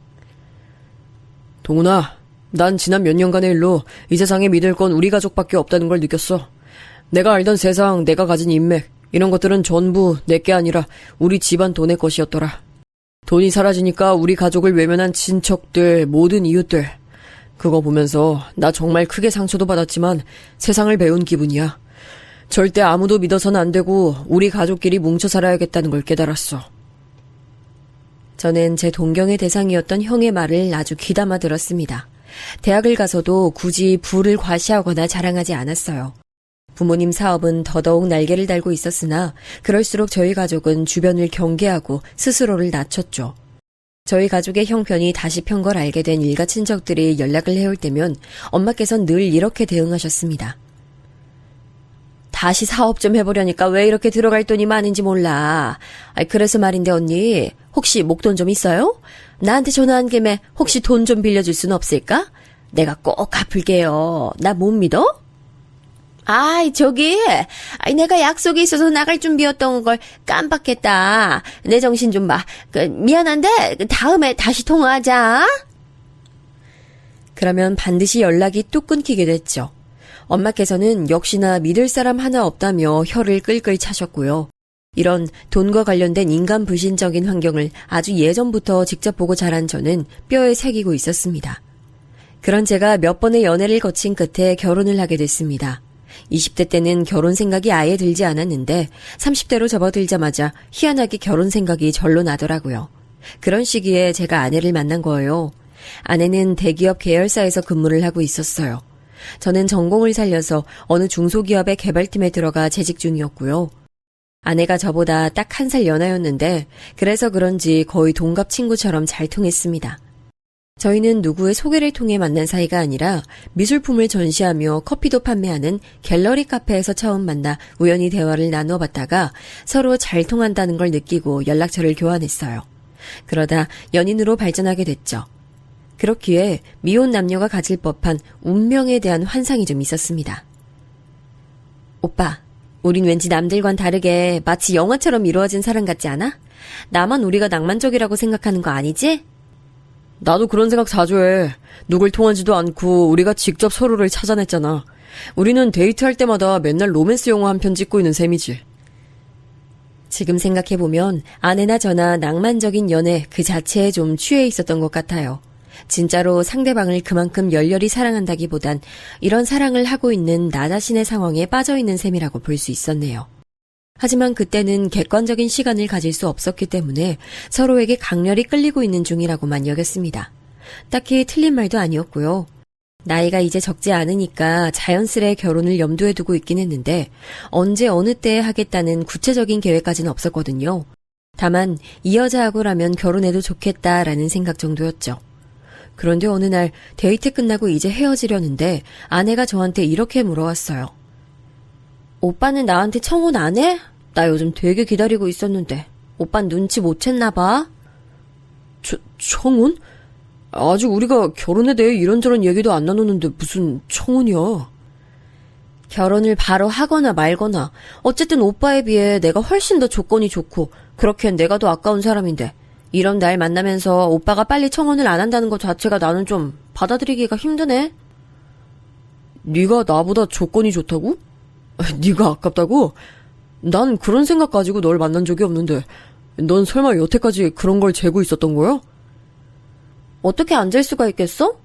동훈아, 난 지난 몇 년간의 일로 이 세상에 믿을 건 우리 가족밖에 없다는 걸 느꼈어. 내가 알던 세상, 내가 가진 인맥, 이런 것들은 전부 내게 아니라 우리 집안 돈의 것이었더라. 돈이 사라지니까 우리 가족을 외면한 친척들, 모든 이웃들. 그거 보면서 나 정말 크게 상처도 받았지만 세상을 배운 기분이야. 절대 아무도 믿어서는 안 되고 우리 가족끼리 뭉쳐 살아야겠다는 걸 깨달았어.
저는 제 동경의 대상이었던 형의 말을 아주 귀담아 들었습니다. 대학을 가서도 굳이 부를 과시하거나 자랑하지 않았어요. 부모님 사업은 더더욱 날개를 달고 있었으나 그럴수록 저희 가족은 주변을 경계하고 스스로를 낮췄죠. 저희 가족의 형편이 다시 편 걸 알게 된 일가 친척들이 연락을 해올 때면 엄마께선 늘 이렇게 대응하셨습니다. 다시 사업 좀 해보려니까 왜 이렇게 들어갈 돈이 많은지 몰라. 그래서 말인데 언니, 혹시 목돈 좀 있어요? 나한테 전화한 김에 혹시 돈 좀 빌려줄 순 없을까? 내가 꼭 갚을게요. 나 못 믿어? 저기, 내가 약속이 있어서 나갈 준비였던 걸 깜빡했다. 내 정신 좀 봐. 미안한데, 다음에 다시 통화하자. 그러면 반드시 연락이 뚝 끊기게 됐죠. 엄마께서는 역시나 믿을 사람 하나 없다며 혀를 끌끌 차셨고요. 이런 돈과 관련된 인간 불신적인 환경을 아주 예전부터 직접 보고 자란 저는 뼈에 새기고 있었습니다. 그런 제가 몇 번의 연애를 거친 끝에 결혼을 하게 됐습니다. 20대 때는 결혼 생각이 아예 들지 않았는데 30대로 접어들자마자 희한하게 결혼 생각이 절로 나더라고요. 그런 시기에 제가 아내를 만난 거예요. 아내는 대기업 계열사에서 근무를 하고 있었어요. 저는 전공을 살려서 어느 중소기업의 개발팀에 들어가 재직 중이었고요. 아내가 저보다 딱 1살 연하였는데 그래서 그런지 거의 동갑 친구처럼 잘 통했습니다. 저희는 누구의 소개를 통해 만난 사이가 아니라 미술품을 전시하며 커피도 판매하는 갤러리 카페에서 처음 만나 우연히 대화를 나누어봤다가 서로 잘 통한다는 걸 느끼고 연락처를 교환했어요. 그러다 연인으로 발전하게 됐죠. 그렇기에 미혼 남녀가 가질 법한 운명에 대한 환상이 좀 있었습니다. 오빠, 우린 왠지 남들과는 다르게 마치 영화처럼 이루어진 사랑 같지 않아? 나만 우리가 낭만적이라고 생각하는 거 아니지?
나도 그런 생각 자주 해. 누굴 통하지도 않고 우리가 직접 서로를 찾아냈잖아. 우리는 데이트할 때마다 맨날 로맨스 영화 한 편 찍고 있는 셈이지.
지금 생각해보면 아내나 저나 낭만적인 연애 그 자체에 좀 취해 있었던 것 같아요. 진짜로 상대방을 그만큼 열렬히 사랑한다기보단 이런 사랑을 하고 있는 나 자신의 상황에 빠져있는 셈이라고 볼 수 있었네요. 하지만 그때는 객관적인 시간을 가질 수 없었기 때문에 서로에게 강렬히 끌리고 있는 중이라고만 여겼습니다. 딱히 틀린 말도 아니었고요. 나이가 이제 적지 않으니까 자연스레 결혼을 염두에 두고 있긴 했는데 언제 어느 때에 하겠다는 구체적인 계획까지는 없었거든요. 다만 이 여자하고라면 결혼해도 좋겠다라는 생각 정도였죠. 그런데 어느 날 데이트 끝나고 이제 헤어지려는데 아내가 저한테 이렇게 물어왔어요. 오빠는 나한테 청혼 안 해? 나 요즘 되게 기다리고 있었는데 오빤 눈치 못 챘나 봐?
청혼? 아직 우리가 결혼에 대해 이런저런 얘기도 안 나눴는데 무슨 청혼이야.
결혼을 바로 하거나 말거나 어쨌든 오빠에 비해 내가 훨씬 더 조건이 좋고 그렇기엔 내가 더 아까운 사람인데 이런 날 만나면서 오빠가 빨리 청혼을 안 한다는 것 자체가 나는 좀 받아들이기가 힘드네.
네가 나보다 조건이 좋다고? 네가 아깝다고? 난 그런 생각 가지고 널 만난 적이 없는데 넌 설마 여태까지 그런 걸 재고 있었던 거야?
어떻게 안 될 수가 있겠어?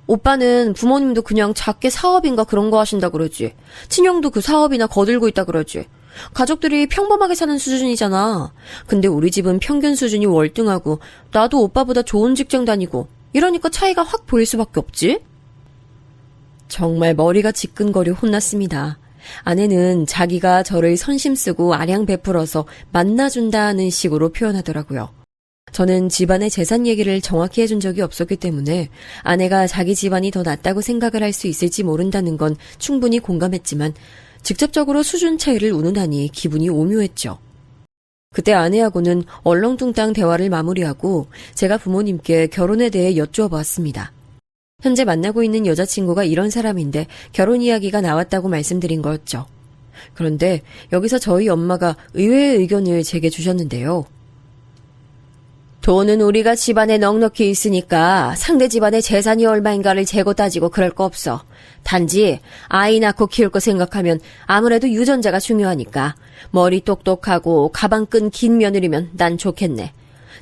오빠는 부모님도 그냥 작게 사업인가 그런 거 하신다 그러지. 친형도 그 사업이나 거들고 있다 그러지. 가족들이 평범하게 사는 수준이잖아. 근데 우리 집은 평균 수준이 월등하고 나도 오빠보다 좋은 직장 다니고 이러니까 차이가 확 보일 수밖에 없지? 정말 머리가 지끈거려 혼났습니다. 아내는 자기가 저를 선심 쓰고 아량 베풀어서 만나준다는 식으로 표현하더라고요. 저는 집안의 재산 얘기를 정확히 해준 적이 없었기 때문에 아내가 자기 집안이 더 낫다고 생각을 할 수 있을지 모른다는 건 충분히 공감했지만 직접적으로 수준 차이를 운운하니 기분이 오묘했죠. 그때 아내하고는 얼렁뚱땅 대화를 마무리하고 제가 부모님께 결혼에 대해 여쭈어 보았습니다. 현재 만나고 있는 여자친구가 이런 사람인데 결혼 이야기가 나왔다고 말씀드린 거였죠. 그런데 여기서 저희 엄마가 의외의 의견을 제게 주셨는데요. 돈은 우리가 집안에 넉넉히 있으니까 상대 집안의 재산이 얼마인가를 재고 따지고 그럴 거 없어. 단지 아이 낳고 키울 거 생각하면 아무래도 유전자가 중요하니까 머리 똑똑하고 가방끈 긴 며느리면 난 좋겠네.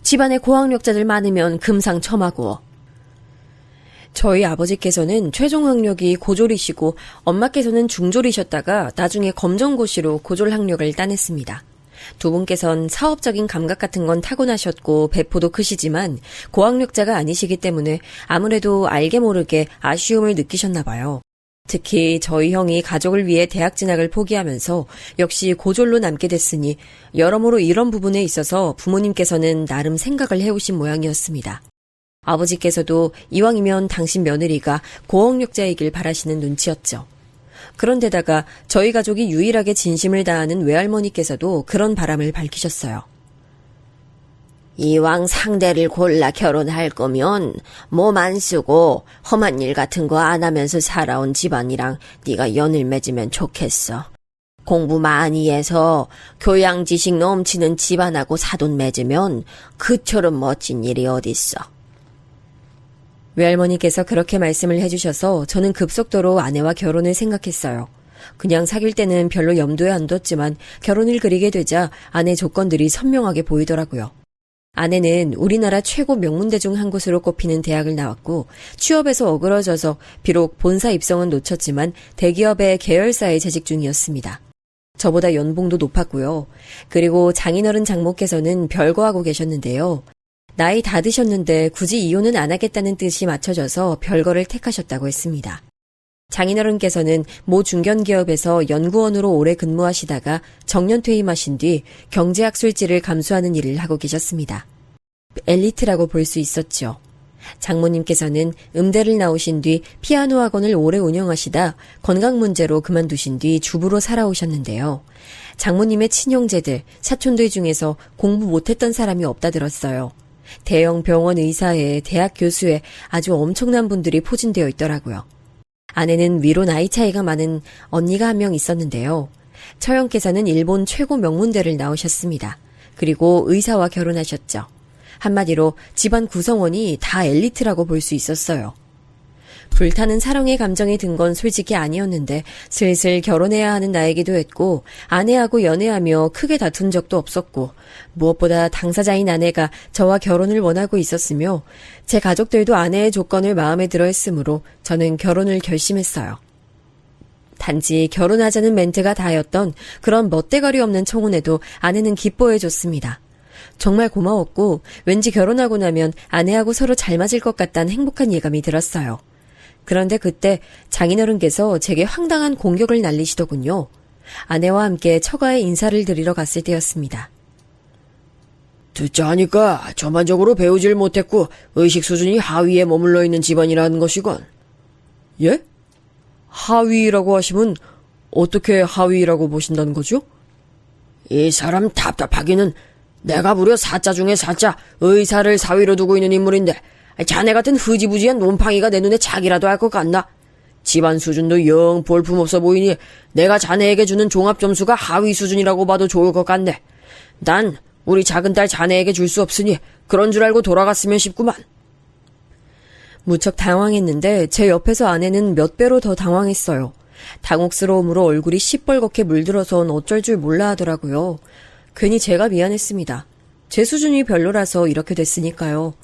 집안에 고학력자들 많으면 금상첨화고. 저희 아버지께서는 최종 학력이 고졸이시고 엄마께서는 중졸이셨다가 나중에 검정고시로 고졸 학력을 따냈습니다. 두 분께선 사업적인 감각 같은 건 타고나셨고 배포도 크시지만 고학력자가 아니시기 때문에 아무래도 알게 모르게 아쉬움을 느끼셨나 봐요. 특히 저희 형이 가족을 위해 대학 진학을 포기하면서 역시 고졸로 남게 됐으니 여러모로 이런 부분에 있어서 부모님께서는 나름 생각을 해오신 모양이었습니다. 아버지께서도 이왕이면 당신 며느리가 고학력자이길 바라시는 눈치였죠. 그런데다가 저희 가족이 유일하게 진심을 다하는 외할머니께서도 그런 바람을 밝히셨어요. 이왕 상대를 골라 결혼할 거면 몸 안 쓰고 험한 일 같은 거 안 하면서 살아온 집안이랑 네가 연을 맺으면 좋겠어. 공부 많이 해서 교양 지식 넘치는 집안하고 사돈 맺으면 그처럼 멋진 일이 어딨어. 외할머니께서 그렇게 말씀을 해주셔서 저는 급속도로 아내와 결혼을 생각했어요. 그냥 사귈 때는 별로 염두에 안 뒀지만 결혼을 그리게 되자 아내 조건들이 선명하게 보이더라고요. 아내는 우리나라 최고 명문대 중 한 곳으로 꼽히는 대학을 나왔고 취업에서 어그러져서 비록 본사 입성은 놓쳤지만 대기업의 계열사에 재직 중이었습니다. 저보다 연봉도 높았고요. 그리고 장인어른 장모께서는 별거하고 계셨는데요. 나이 다 드셨는데 굳이 이혼은 안 하겠다는 뜻이 맞춰져서 별거를 택하셨다고 했습니다. 장인어른께서는 모 중견기업에서 연구원으로 오래 근무하시다가 정년 퇴임하신 뒤 경제학술지를 감수하는 일을 하고 계셨습니다. 엘리트라고 볼 수 있었죠. 장모님께서는 음대를 나오신 뒤 피아노 학원을 오래 운영하시다 건강 문제로 그만두신 뒤 주부로 살아오셨는데요. 장모님의 친형제들, 사촌들 중에서 공부 못했던 사람이 없다 들었어요. 대형 병원 의사에 대학 교수에 아주 엄청난 분들이 포진되어 있더라고요. 아내는 위로 나이 차이가 많은 언니가 한 명 있었는데요. 처형께서는 일본 최고 명문대를 나오셨습니다. 그리고 의사와 결혼하셨죠. 한마디로 집안 구성원이 다 엘리트라고 볼 수 있었어요. 불타는 사랑의 감정이 든 건 솔직히 아니었는데 슬슬 결혼해야 하는 나이기도 했고 아내하고 연애하며 크게 다툰 적도 없었고 무엇보다 당사자인 아내가 저와 결혼을 원하고 있었으며 제 가족들도 아내의 조건을 마음에 들어 했으므로 저는 결혼을 결심했어요. 단지 결혼하자는 멘트가 다였던 그런 멋대가리 없는 청혼에도 아내는 기뻐해줬습니다. 정말 고마웠고 왠지 결혼하고 나면 아내하고 서로 잘 맞을 것 같다는 행복한 예감이 들었어요. 그런데 그때 장인어른께서 제게 황당한 공격을 날리시더군요. 아내와 함께 처가에 인사를 드리러 갔을 때였습니다.
듣자 하니까 전반적으로 배우질 못했고 의식 수준이 하위에 머물러 있는 집안이라는 것이건. 예? 하위라고 하시면 어떻게 하위라고 보신다는 거죠? 이 사람 답답하기는 내가 무려 사자 중에 사자 의사를 사위로 두고 있는 인물인데 자네 같은 흐지부지한 논팡이가 내 눈에 착이라도 할 것 같나? 집안 수준도 영 볼품없어 보이니 내가 자네에게 주는 종합점수가 하위 수준이라고 봐도 좋을 것 같네. 난 우리 작은 딸 자네에게 줄 수 없으니 그런 줄 알고 돌아갔으면 싶구만.
무척 당황했는데 제 옆에서 아내는 몇 배로 더 당황했어요. 당혹스러움으로 얼굴이 시뻘겋게 물들어선 어쩔 줄 몰라 하더라고요. 괜히 제가 미안했습니다. 제 수준이 별로라서 이렇게 됐으니까요.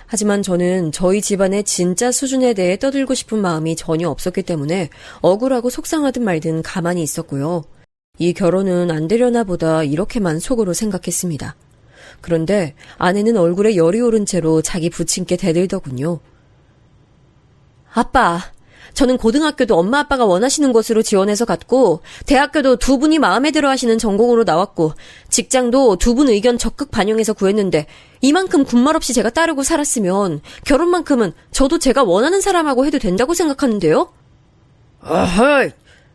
하지만 저는 저희 집안의 진짜 수준에 대해 떠들고 싶은 마음이 전혀 없었기 때문에 억울하고 속상하든 말든 가만히 있었고요. 이 결혼은 안 되려나 보다 이렇게만 속으로 생각했습니다. 그런데 아내는 얼굴에 열이 오른 채로 자기 부친께 대들더군요. 아빠, 저는 고등학교도 엄마 아빠가 원하시는 곳으로 지원해서 갔고, 대학교도 두 분이 마음에 들어 하시는 전공으로 나왔고, 직장도 두 분 의견 적극 반영해서 구했는데, 이만큼 군말 없이 제가 따르고 살았으면, 결혼만큼은 저도 제가 원하는 사람하고 해도 된다고 생각하는데요?
아하,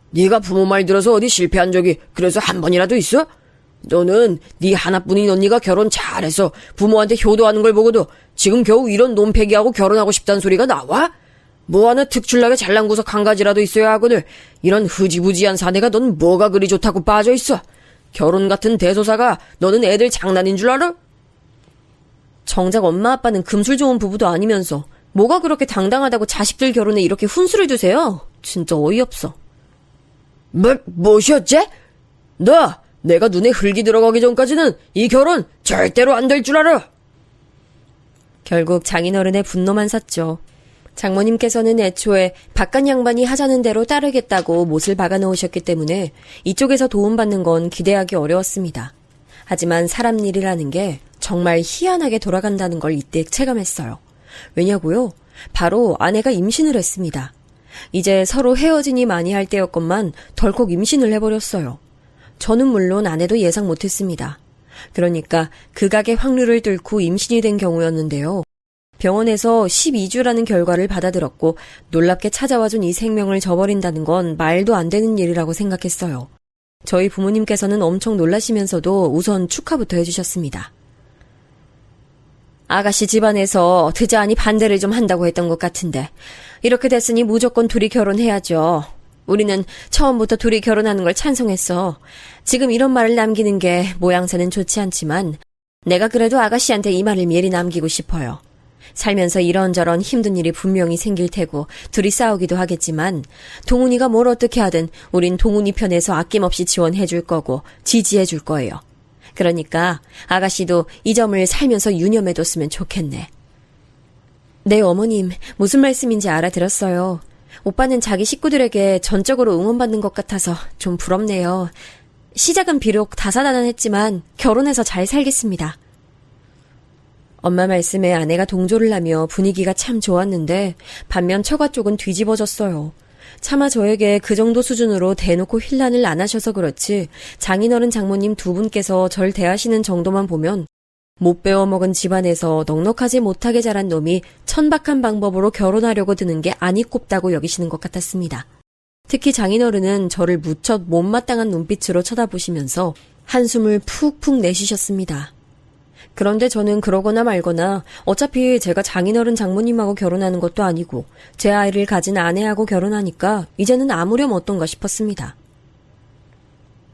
네가 부모 말 들어서 어디 실패한 적이 그래서 한 번이라도 있어? 너는 네 하나뿐인 언니가 결혼 잘해서 부모한테 효도하는 걸 보고도 지금 겨우 이런 논패기하고 결혼하고 싶다는 소리가 나와? 뭐 하나 특출나게 잘난 구석 한 가지라도 있어야 하거늘 이런 흐지부지한 사내가 넌 뭐가 그리 좋다고 빠져있어? 결혼 같은 대소사가 너는 애들 장난인 줄 알아?
정작 엄마 아빠는 금술 좋은 부부도 아니면서 뭐가 그렇게 당당하다고 자식들 결혼에 이렇게 훈수를 두세요? 진짜 어이없어.
뭐셨지? 너 내가 눈에 흙이 들어가기 전까지는 이 결혼 절대로 안 될 줄 알아.
결국 장인어른의 분노만 샀죠. 장모님께서는 애초에 바깥 양반이 하자는 대로 따르겠다고 못을 박아놓으셨기 때문에 이쪽에서 도움받는 건 기대하기 어려웠습니다. 하지만 사람 일이라는 게 정말 희한하게 돌아간다는 걸 이때 체감했어요. 왜냐고요? 바로 아내가 임신을 했습니다. 이제 서로 헤어지니 많이 할 때였건만 덜컥 임신을 해버렸어요. 저는 물론 아내도 예상 못했습니다. 그러니까 극악의 확률을 뚫고 임신이 된 경우였는데요. 병원에서 12주라는 결과를 받아들었고 놀랍게 찾아와준 이 생명을 저버린다는 건 말도 안 되는 일이라고 생각했어요. 저희 부모님께서는 엄청 놀라시면서도 우선 축하부터 해주셨습니다. 아가씨 집안에서 드자하니 반대를 좀 한다고 했던 것 같은데 이렇게 됐으니 무조건 둘이 결혼해야죠. 우리는 처음부터 둘이 결혼하는 걸 찬성했어. 지금 이런 말을 남기는 게 모양새는 좋지 않지만 내가 그래도 아가씨한테 이 말을 미리 남기고 싶어요. 살면서 이런저런 힘든 일이 분명히 생길 테고 둘이 싸우기도 하겠지만 동훈이가 뭘 어떻게 하든 우린 동훈이 편에서 아낌없이 지원해 줄 거고 지지해 줄 거예요. 그러니까 아가씨도 이 점을 살면서 유념해뒀으면 좋겠네. 네, 어머님. 무슨 말씀인지 알아들었어요. 오빠는 자기 식구들에게 전적으로 응원받는 것 같아서 좀 부럽네요. 시작은 비록 다사다난했지만 결혼해서 잘 살겠습니다. 엄마 말씀에 아내가 동조를 하며 분위기가 참 좋았는데 반면 처가 쪽은 뒤집어졌어요. 차마 저에게 그 정도 수준으로 대놓고 힐난을 안 하셔서 그렇지 장인어른 장모님 두 분께서 절 대하시는 정도만 보면 못 배워먹은 집안에서 넉넉하지 못하게 자란 놈이 천박한 방법으로 결혼하려고 드는 게 아니 꼽다고 여기시는 것 같았습니다. 특히 장인어른은 저를 무척 못마땅한 눈빛으로 쳐다보시면서 한숨을 푹푹 내쉬셨습니다. 그런데 저는 그러거나 말거나 어차피 제가 장인어른 장모님하고 결혼하는 것도 아니고 제 아이를 가진 아내하고 결혼하니까 이제는 아무렴 어떤가 싶었습니다.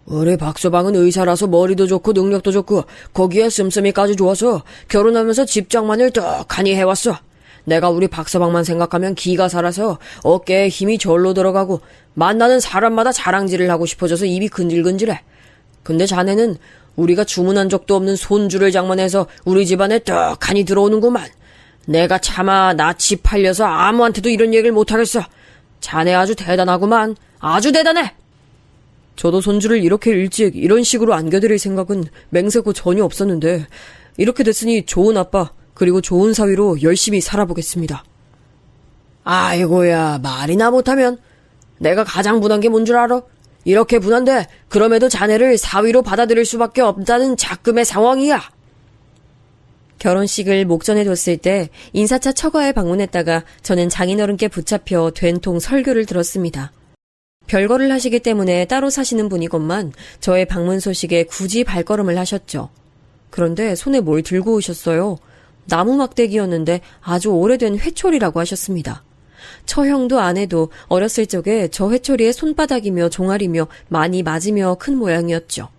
우리 박서방은 의사라서 머리도 좋고 능력도 좋고 거기에 씀씀이까지 좋아서 결혼하면서 집장만을 떡하니 해왔어. 내가 우리 박서방만 생각하면 기가 살아서 어깨에 힘이 절로 들어가고 만나는 사람마다 자랑질을 하고 싶어져서 입이 근질근질해. 근데 자네는 우리가 주문한 적도 없는 손주를 장만해서 우리 집안에 떡하니 들어오는구만. 내가 차마 낯이 팔려서 아무한테도 이런 얘기를 못하겠어. 자네 아주 대단하구만. 아주 대단해.
저도 손주를 이렇게 일찍 이런 식으로 안겨드릴 생각은 맹세코 전혀 없었는데 이렇게 됐으니 좋은 아빠 그리고 좋은 사위로 열심히 살아보겠습니다.
아이고야, 말이나 못하면. 내가 가장 분한 게 뭔 줄 알아? 이렇게 분한데 그럼에도 자네를 사위로 받아들일 수밖에 없다는 작금의 상황이야. 결혼식을 목전에 뒀을 때 인사차 처가에 방문했다가 저는 장인어른께 붙잡혀 된통 설교를 들었습니다. 별거를 하시기 때문에 따로 사시는 분이건만 저의 방문 소식에 굳이 발걸음을 하셨죠. 그런데 손에 뭘 들고 오셨어요? 나무 막대기였는데 아주 오래된 회초리라고 하셨습니다. 처형도 아내도 어렸을 적에 저 회초리에 손바닥이며 종아리며 많이 맞으며 큰 모양이었죠.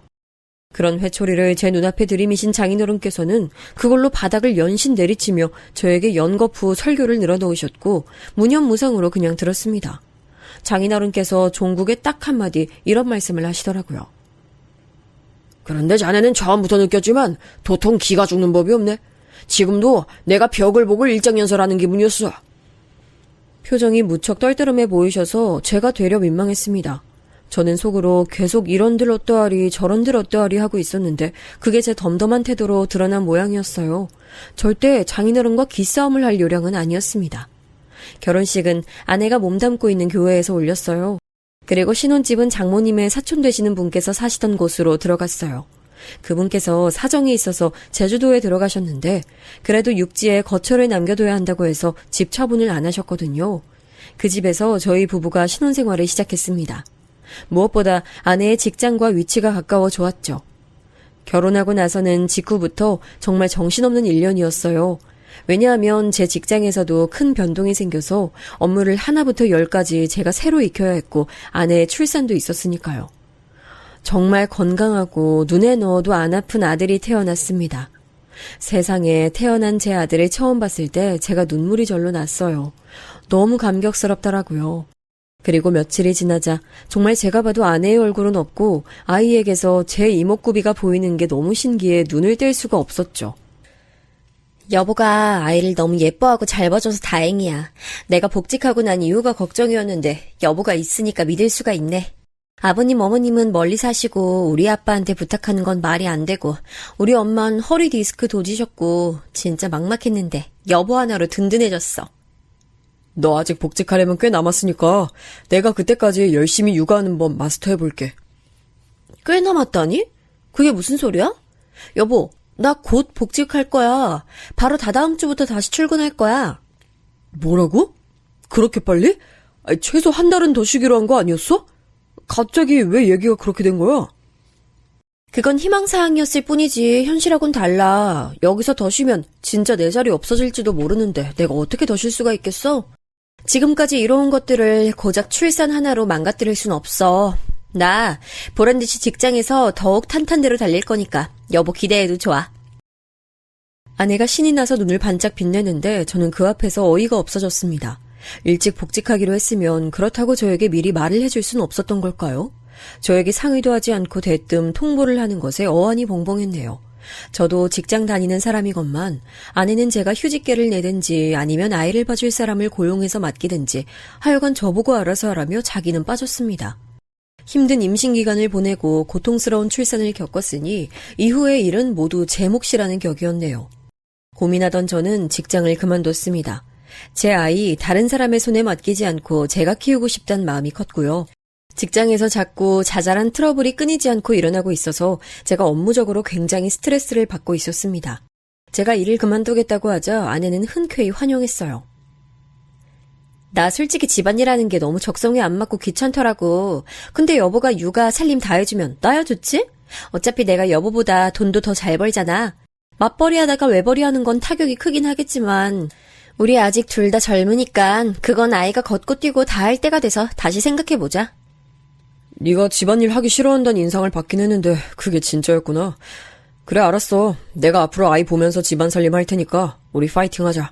그런 회초리를 제 눈앞에 들이미신 장인어른께서는 그걸로 바닥을 연신 내리치며 저에게 연거푸 설교를 늘어놓으셨고 무념무상으로 그냥 들었습니다. 장인어른께서 종국에 딱 한마디 이런 말씀을 하시더라고요. 그런데 자네는 처음부터 느꼈지만 도통 기가 죽는 법이 없네. 지금도 내가 벽을 보고 일장연설하는 기분이었어. 표정이 무척 떨떠름해 보이셔서 제가 되려 민망했습니다.
저는 속으로 계속 이런들 어떠하리 저런들 어떠하리 하고 있었는데 그게 제 덤덤한 태도로 드러난 모양이었어요. 절대 장인어른과 기싸움을 할 요량은 아니었습니다. 결혼식은 아내가 몸담고 있는 교회에서 올렸어요. 그리고 신혼집은 장모님의 사촌 되시는 분께서 사시던 곳으로 들어갔어요. 그분께서 사정이 있어서 제주도에 들어가셨는데 그래도 육지에 거처를 남겨둬야 한다고 해서 집 처분을 안 하셨거든요. 그 집에서 저희 부부가 신혼생활을 시작했습니다. 무엇보다 아내의 직장과 위치가 가까워 좋았죠. 결혼하고 나서는 직후부터 정말 정신없는 1년이었어요. 왜냐하면 제 직장에서도 큰 변동이 생겨서 업무를 하나부터 10까지 제가 새로 익혀야 했고 아내의 출산도 있었으니까요. 정말 건강하고 눈에 넣어도 안 아픈 아들이 태어났습니다. 세상에 태어난 제 아들을 처음 봤을 때 제가 눈물이 절로 났어요. 너무 감격스럽더라고요. 그리고 며칠이 지나자 정말 제가 봐도 아내의 얼굴은 없고 아이에게서 제 이목구비가 보이는 게 너무 신기해 눈을 뗄 수가 없었죠.
여보가 아이를 너무 예뻐하고 잘 봐줘서 다행이야. 내가 복직하고 난 이유가 걱정이었는데 여보가 있으니까 믿을 수가 있네. 아버님 어머님은 멀리 사시고 우리 아빠한테 부탁하는 건 말이 안 되고 우리 엄마는 허리 디스크 도지셨고 진짜 막막했는데 여보 하나로 든든해졌어.
너 아직 복직하려면 꽤 남았으니까 내가 그때까지 열심히 육아하는 법 마스터해볼게.
꽤 남았다니? 그게 무슨 소리야? 여보, 나 곧 복직할 거야. 바로 다다음 주부터 다시 출근할 거야.
뭐라고? 그렇게 빨리? 아니, 최소 한 달은 더 쉬기로 한 거 아니었어? 갑자기 왜 얘기가 그렇게 된 거야?
그건 희망사항이었을 뿐이지 현실하고는 달라. 여기서 더 쉬면 진짜 내 자리 없어질지도 모르는데 내가 어떻게 더 쉴 수가 있겠어? 지금까지 이뤄온 것들을 고작 출산 하나로 망가뜨릴 순 없어. 나 보란듯이 직장에서 더욱 탄탄대로 달릴 거니까 여보 기대해도 좋아.
아내가 신이 나서 눈을 반짝 빛내는데 저는 그 앞에서 어이가 없어졌습니다. 일찍 복직하기로 했으면 그렇다고 저에게 미리 말을 해줄 순 없었던 걸까요? 저에게 상의도 하지 않고 대뜸 통보를 하는 것에 어안이 벙벙했네요. 저도 직장 다니는 사람이건만 아내는 제가 휴직계를 내든지 아니면 아이를 봐줄 사람을 고용해서 맡기든지 하여간 저보고 알아서 하라며 자기는 빠졌습니다. 힘든 임신기간을 보내고 고통스러운 출산을 겪었으니 이후의 일은 모두 제 몫이라는 격이었네요. 고민하던 저는 직장을 그만뒀습니다. 제 아이 다른 사람의 손에 맡기지 않고 제가 키우고 싶다는 마음이 컸고요. 직장에서 자꾸 자잘한 트러블이 끊이지 않고 일어나고 있어서 제가 업무적으로 굉장히 스트레스를 받고 있었습니다. 제가 일을 그만두겠다고 하자 아내는 흔쾌히 환영했어요.
나 솔직히 집안일하는 게 너무 적성에 안 맞고 귀찮더라고. 근데 여보가 육아 살림 다 해주면 나야 좋지? 어차피 내가 여보보다 돈도 더 잘 벌잖아. 맞벌이 하다가 외벌이 하는 건 타격이 크긴 하겠지만 우리 아직 둘 다 젊으니까 그건 아이가 걷고 뛰고 다 할 때가 돼서 다시 생각해보자.
네가 집안일 하기 싫어한다는 인상을 받긴 했는데 그게 진짜였구나. 그래 알았어. 내가 앞으로 아이 보면서 집안 살림 할 테니까 우리 파이팅 하자.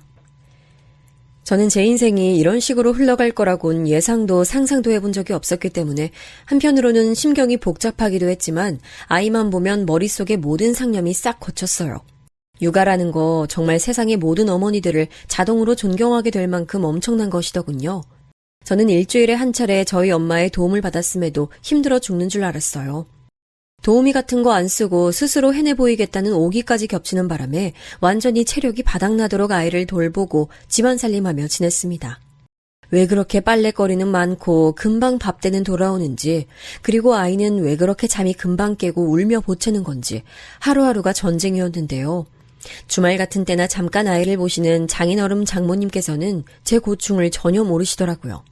저는 제 인생이 이런 식으로 흘러갈 거라곤 예상도 상상도 해본 적이 없었기 때문에 한편으로는 심경이 복잡하기도 했지만 아이만 보면 머릿속에 모든 상념이 싹 거쳤어요. 육아라는 거 정말 세상의 모든 어머니들을 자동으로 존경하게 될 만큼 엄청난 것이더군요. 저는 일주일에 한 차례 저희 엄마의 도움을 받았음에도 힘들어 죽는 줄 알았어요. 도우미 같은 거 안 쓰고 스스로 해내 보이겠다는 오기까지 겹치는 바람에 완전히 체력이 바닥나도록 아이를 돌보고 집안 살림하며 지냈습니다. 왜 그렇게 빨래거리는 많고 금방 밥 때는 돌아오는지, 그리고 아이는 왜 그렇게 잠이 금방 깨고 울며 보채는 건지 하루하루가 전쟁이었는데요. 주말 같은 때나 잠깐 아이를 보시는 장인어른 장모님께서는 제 고충을 전혀 모르시더라고요.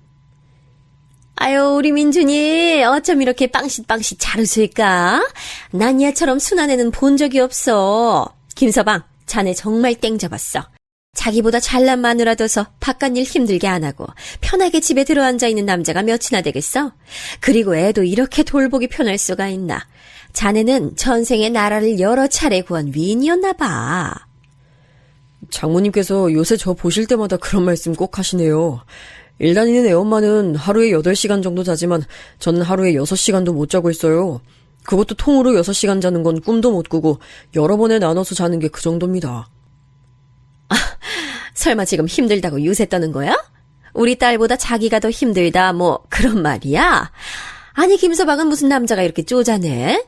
아유, 우리 민준이 어쩜 이렇게 빵긋빵긋 잘 웃을까? 난 얘처럼 순한 애는 본 적이 없어. 김서방, 자네 정말 땡 잡았어. 자기보다 잘난 마누라 둬서 바깥일 힘들게 안 하고 편하게 집에 들어앉아 있는 남자가 몇이나 되겠어? 그리고 애도 이렇게 돌보기 편할 수가 있나? 자네는 전생에 나라를 여러 차례 구한 위인이었나 봐.
장모님께서 요새 저 보실 때마다 그런 말씀 꼭 하시네요. 일 다니는 애엄마는 하루에 8시간 정도 자지만 저는 하루에 6시간도 못 자고 있어요. 그것도 통으로 6시간 자는 건 꿈도 못 꾸고 여러 번에 나눠서 자는 게 그 정도입니다.
설마 지금 힘들다고 유세 떠는 거야? 우리 딸보다 자기가 더 힘들다 뭐 그런 말이야? 아니, 김서방은 무슨 남자가 이렇게 쪼잔해?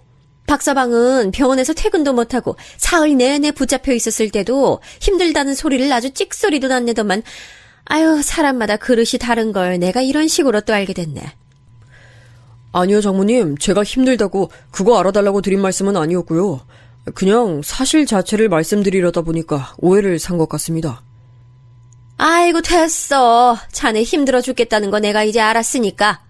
박서방은 병원에서 퇴근도 못하고 사흘 내내 붙잡혀 있었을 때도 힘들다는 소리를 아주 찍소리도 안 내더만, 아유, 사람마다 그릇이 다른 걸 내가 이런 식으로 또 알게 됐네.
아니요, 장모님. 제가 힘들다고 그거 알아달라고 드린 말씀은 아니었고요. 그냥 사실 자체를 말씀드리려다 보니까 오해를 산 것 같습니다.
아이고, 됐어. 자네 힘들어 죽겠다는 거 내가 이제 알았으니까.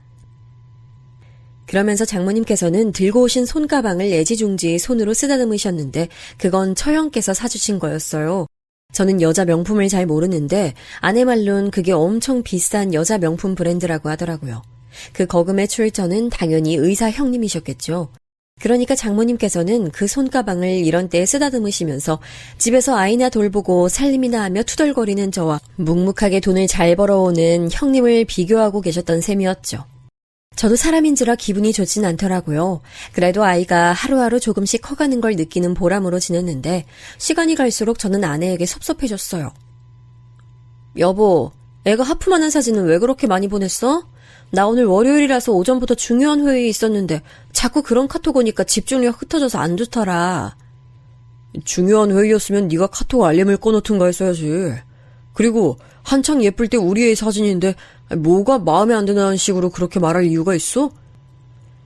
그러면서 장모님께서는 들고 오신 손가방을 애지중지 손으로 쓰다듬으셨는데 그건 처형께서 사주신 거였어요. 저는 여자 명품을 잘 모르는데 아내 말론 그게 엄청 비싼 여자 명품 브랜드라고 하더라고요. 그 거금의 출처는 당연히 의사 형님이셨겠죠. 그러니까 장모님께서는 그 손가방을 이런 때에 쓰다듬으시면서 집에서 아이나 돌보고 살림이나 하며 투덜거리는 저와 묵묵하게 돈을 잘 벌어오는 형님을 비교하고 계셨던 셈이었죠. 저도 사람인지라 기분이 좋진 않더라고요. 그래도 아이가 하루하루 조금씩 커가는 걸 느끼는 보람으로 지냈는데 시간이 갈수록 저는 아내에게 섭섭해졌어요. 여보, 애가 하품하는 사진은 왜 그렇게 많이 보냈어? 나 오늘 월요일이라서 오전부터 중요한 회의 있었는데 자꾸 그런 카톡 오니까 집중력 흩어져서 안 좋더라.
중요한 회의였으면 네가 카톡 알림을 꺼놓든가 했어야지. 그리고 한창 예쁠 때 우리 애 사진인데 뭐가 마음에 안 드는 식으로 그렇게 말할 이유가 있어?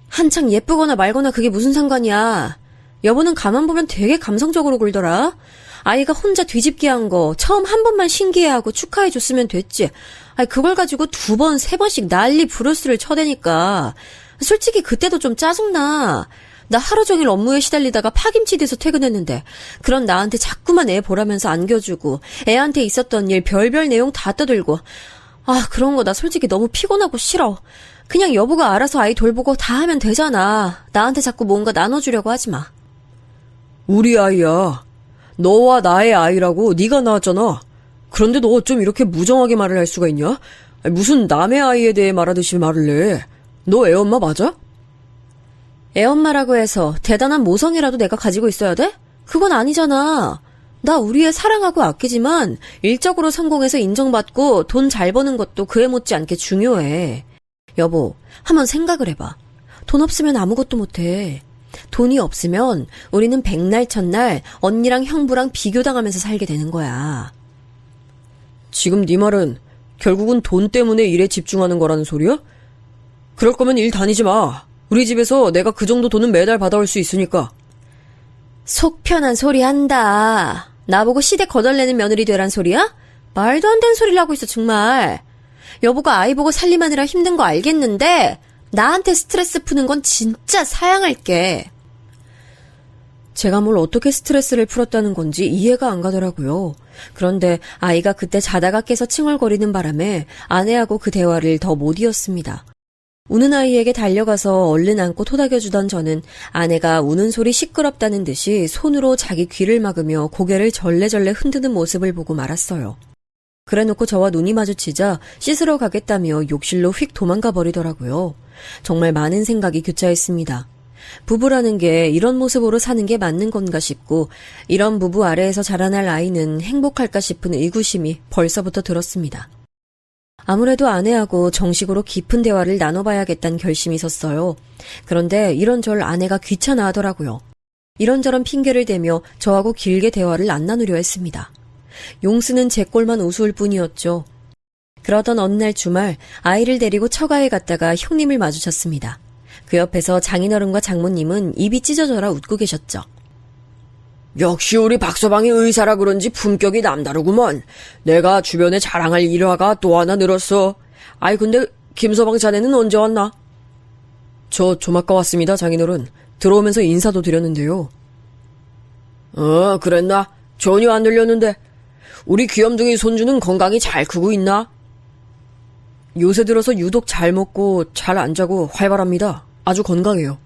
한창 예쁘거나 말거나 그게 무슨 상관이야. 여보는 가만 보면 되게 감성적으로 굴더라. 아이가 혼자 뒤집기 한 거 처음 한 번만 신기해하고 축하해줬으면 됐지. 아니 그걸 가지고 2번, 3번씩 난리 브루스를 쳐대니까 솔직히 그때도 좀 짜증나. 나 하루 종일 업무에 시달리다가 파김치 돼서 퇴근했는데 그런 나한테 자꾸만 애 보라면서 안겨주고 애한테 있었던 일 별별 내용 다 떠들고 아 그런 거 나 솔직히 너무 피곤하고 싫어. 그냥 여보가 알아서 아이 돌보고 다 하면 되잖아. 나한테 자꾸 뭔가 나눠주려고 하지 마.
우리 아이야. 너와 나의 아이라고 네가 낳았잖아. 그런데 너 어쩜 이렇게 무정하게 말을 할 수가 있냐? 무슨 남의 아이에 대해 말하듯이 말을 해. 너 애엄마 맞아?
애엄마라고 해서 대단한 모성이라도 내가 가지고 있어야 돼? 그건 아니잖아. 나 우리 애 사랑하고 아끼지만 일적으로 성공해서 인정받고 돈 잘 버는 것도 그애 못지않게 중요해. 여보, 한번 생각을 해봐. 돈 없으면 아무것도 못해. 돈이 없으면 우리는 백날 첫날 언니랑 형부랑 비교당하면서 살게 되는 거야.
지금 네 말은 결국은 돈 때문에 일에 집중하는 거라는 소리야? 그럴 거면 일 다니지 마. 우리 집에서 내가 그 정도 돈은 매달 받아올 수 있으니까.
속 편한 소리 한다. 나보고 시댁 거덜내는 며느리 되란 소리야? 말도 안 되는 소리를 하고 있어 정말. 여보가 아이 보고 살림하느라 힘든 거 알겠는데 나한테 스트레스 푸는 건 진짜 사양할게. 제가 뭘 어떻게 스트레스를 풀었다는 건지 이해가 안 가더라고요. 그런데 아이가 그때 자다가 깨서 칭얼거리는 바람에 아내하고 그 대화를 더 못 이었습니다. 우는 아이에게 달려가서 얼른 안고 토닥여주던 저는 아내가 우는 소리 시끄럽다는 듯이 손으로 자기 귀를 막으며 고개를 절레절레 흔드는 모습을 보고 말았어요. 그래놓고 저와 눈이 마주치자 씻으러 가겠다며 욕실로 휙 도망가 버리더라고요. 정말 많은 생각이 교차했습니다. 부부라는 게 이런 모습으로 사는 게 맞는 건가 싶고 이런 부부 아래에서 자라날 아이는 행복할까 싶은 의구심이 벌써부터 들었습니다. 아무래도 아내하고 정식으로 깊은 대화를 나눠봐야겠다는 결심이 섰어요. 그런데 이런저런 아내가 귀찮아하더라고요. 이런저런 핑계를 대며 저하고 길게 대화를 안 나누려 했습니다. 용쓰는 제 꼴만 우스울 뿐이었죠. 그러던 어느 날 주말 아이를 데리고 처가에 갔다가 형님을 마주쳤습니다. 그 옆에서 장인어른과 장모님은 입이 찢어져라 웃고 계셨죠.
역시 우리 박서방이 의사라 그런지 품격이 남다르구먼. 내가 주변에 자랑할 일화가 또 하나 늘었어. 아이 근데 김서방 자네는 언제 왔나? 저 좀 아까 왔습니다, 장인어른. 들어오면서 인사도 드렸는데요. 그랬나? 전혀 안 들렸는데. 우리 귀염둥이 손주는 건강히 잘 크고 있나? 요새 들어서 유독 잘 먹고 잘 안 자고 활발합니다. 아주 건강해요.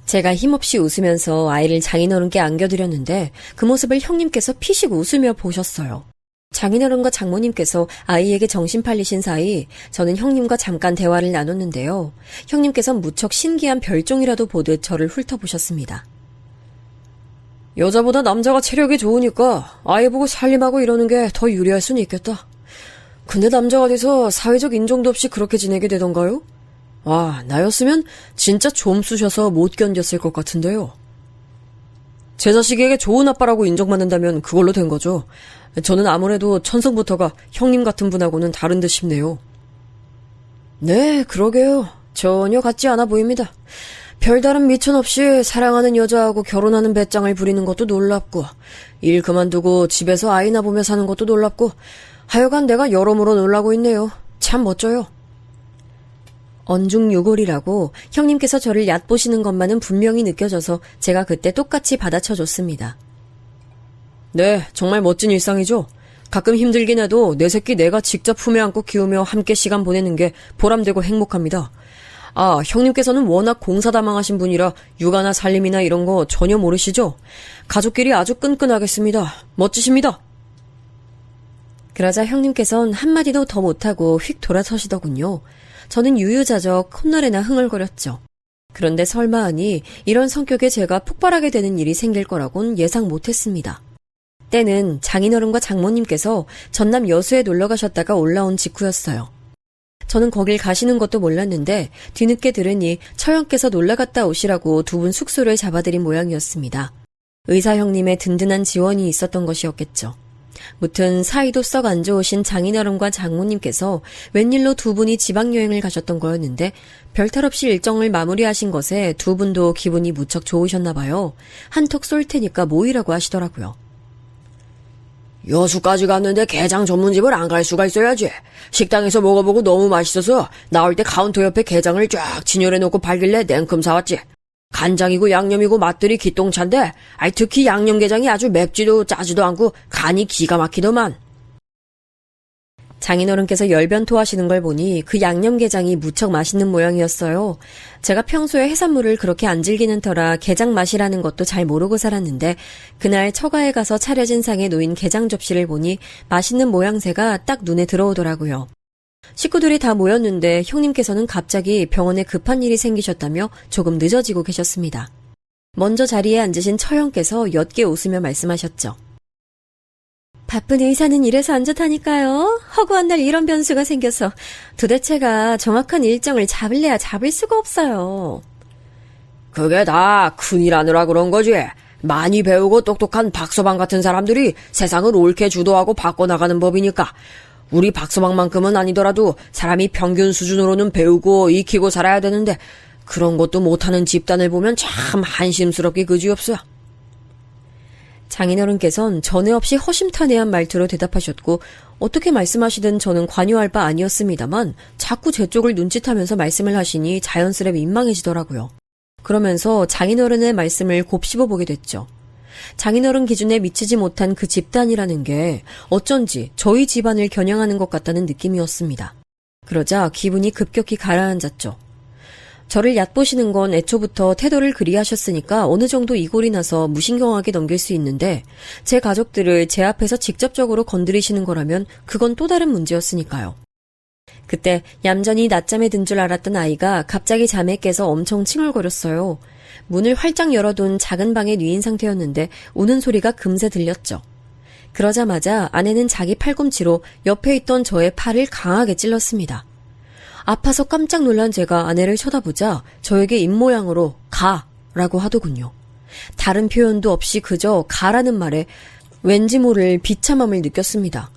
제가 힘없이 웃으면서 아이를 장인어른께 안겨드렸는데 그 모습을 형님께서 피식 웃으며 보셨어요. 장인어른과 장모님께서 아이에게 정신 팔리신 사이 저는 형님과 잠깐 대화를 나눴는데요. 형님께서는 무척 신기한 별종이라도 보듯 저를 훑어보셨습니다.
여자보다 남자가 체력이 좋으니까 아이 보고 살림하고 이러는 게 더 유리할 수는 있겠다. 근데 남자가 돼서 사회적 인정도 없이 그렇게 지내게 되던가요? 나였으면 진짜 좀 쑤셔서 못 견뎠을 것 같은데요. 제 자식에게 좋은 아빠라고 인정받는다면 그걸로 된 거죠. 저는 아무래도 천성부터가 형님 같은 분하고는 다른 듯 싶네요. 네, 그러게요. 전혀 같지 않아 보입니다. 별다른 미천 없이 사랑하는 여자하고 결혼하는 배짱을 부리는 것도 놀랍고, 일 그만두고 집에서 아이나 보며 사는 것도 놀랍고, 하여간 내가 여러모로 놀라고 있네요. 참 멋져요.
언중유골이라고 형님께서 저를 얕보시는 것만은 분명히 느껴져서 제가 그때 똑같이 받아쳐줬습니다.
네, 정말 멋진 일상이죠. 가끔 힘들긴 해도 내 새끼 내가 직접 품에 안고 키우며 함께 시간 보내는 게 보람되고 행복합니다. 형님께서는 워낙 공사다망하신 분이라 육아나 살림이나 이런 거 전혀 모르시죠? 가족끼리 아주 끈끈하겠습니다. 멋지십니다.
그러자 형님께선 한마디도 더 못하고 휙 돌아서시더군요. 저는 유유자적 콧노래나 흥얼거렸죠. 그런데 설마 하니 이런 성격에 제가 폭발하게 되는 일이 생길 거라곤 예상 못했습니다. 때는 장인어른과 장모님께서 전남 여수에 놀러 가셨다가 올라온 직후였어요. 저는 거길 가시는 것도 몰랐는데 뒤늦게 들으니 처형께서 놀러 갔다 오시라고 두 분 숙소를 잡아드린 모양이었습니다. 의사 형님의 든든한 지원이 있었던 것이었겠죠. 무튼 사이도 썩 안 좋으신 장인어른과 장모님께서 웬일로 두 분이 지방여행을 가셨던 거였는데 별탈 없이 일정을 마무리하신 것에 두 분도 기분이 무척 좋으셨나 봐요. 한턱 쏠 테니까 모이라고 하시더라고요.
여수까지 갔는데 게장 전문집을 안 갈 수가 있어야지. 식당에서 먹어보고 너무 맛있어서 나올 때 카운터 옆에 게장을 쫙 진열해놓고 팔길래 냉큼 사왔지. 간장이고 양념이고 맛들이 기똥찬데 특히 양념게장이 아주 맵지도 짜지도 않고 간이 기가 막히더만.
장인어른께서 열변토하시는 걸 보니 그 양념게장이 무척 맛있는 모양이었어요. 제가 평소에 해산물을 그렇게 안 즐기는 터라 게장 맛이라는 것도 잘 모르고 살았는데 그날 처가에 가서 차려진 상에 놓인 게장 접시를 보니 맛있는 모양새가 딱 눈에 들어오더라고요. 식구들이 다 모였는데 형님께서는 갑자기 병원에 급한 일이 생기셨다며 조금 늦어지고 계셨습니다. 먼저 자리에 앉으신 처형께서 옅게 웃으며 말씀하셨죠. 바쁜 의사는 이래서 안 좋다니까요. 허구한 날 이런 변수가 생겨서 도대체가 정확한 일정을 잡을래야 잡을 수가 없어요.
그게 다 큰일 하느라 그런 거지. 많이 배우고 똑똑한 박서방 같은 사람들이 세상을 옳게 주도하고 바꿔나가는 법이니까. 우리 박서방만큼은 아니더라도 사람이 평균 수준으로는 배우고 익히고 살아야 되는데 그런 것도 못하는 집단을 보면 참 한심스럽게 그지없어.
장인어른께선 전에 없이 허심탄회한 말투로 대답하셨고 어떻게 말씀하시든 저는 관여할 바 아니었습니다만 자꾸 제 쪽을 눈짓하면서 말씀을 하시니 자연스레 민망해지더라고요. 그러면서 장인어른의 말씀을 곱씹어보게 됐죠. 장인어른 기준에 미치지 못한 그 집단이라는 게 어쩐지 저희 집안을 겨냥하는 것 같다는 느낌이었습니다. 그러자 기분이 급격히 가라앉았죠. 저를 얕보시는 건 애초부터 태도를 그리 하셨으니까 어느 정도 이골이 나서 무신경하게 넘길 수 있는데 제 가족들을 제 앞에서 직접적으로 건드리시는 거라면 그건 또 다른 문제였으니까요. 그때 얌전히 낮잠에 든 줄 알았던 아이가 갑자기 잠에 깨서 엄청 칭얼거렸어요. 문을 활짝 열어둔 작은 방에 누인 상태였는데 우는 소리가 금세 들렸죠. 그러자마자 아내는 자기 팔꿈치로 옆에 있던 저의 팔을 강하게 찔렀습니다. 아파서 깜짝 놀란 제가 아내를 쳐다보자 저에게 입모양으로 가라고 하더군요. 다른 표현도 없이 그저 가라는 말에 왠지 모를 비참함을 느꼈습니다.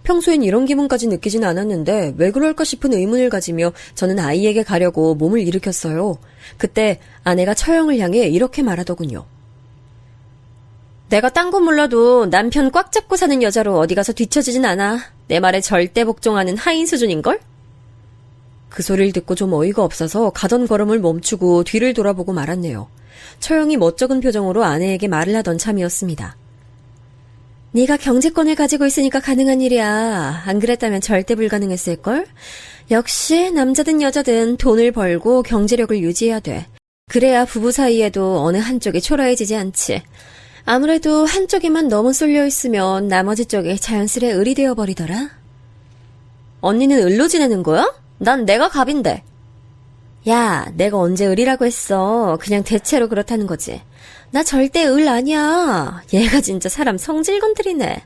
평소엔 이런 기분까지 느끼진 않았는데 왜 그럴까 싶은 의문을 가지며 저는 아이에게 가려고 몸을 일으켰어요. 그때 아내가 처형을 향해 이렇게 말하더군요. 내가 딴 건 몰라도 남편 꽉 잡고 사는 여자로 어디 가서 뒤처지진 않아. 내 말에 절대 복종하는 하인 수준인걸? 그 소리를 듣고 좀 어이가 없어서 가던 걸음을 멈추고 뒤를 돌아보고 말았네요. 처형이 멋쩍은 표정으로 아내에게 말을 하던 참이었습니다. 네가 경제권을 가지고 있으니까 가능한 일이야. 안 그랬다면 절대 불가능했을걸? 역시 남자든 여자든 돈을 벌고 경제력을 유지해야 돼. 그래야 부부 사이에도 어느 한쪽이 초라해지지 않지. 아무래도 한쪽에만 너무 쏠려 있으면 나머지 쪽에 자연스레 을이 되어버리더라. 언니는 을로 지내는 거야? 난 내가 갑인데. 야, 내가 언제 을이라고 했어. 그냥 대체로 그렇다는 거지. 나 절대 을 아니야. 얘가 진짜 사람 성질 건드리네.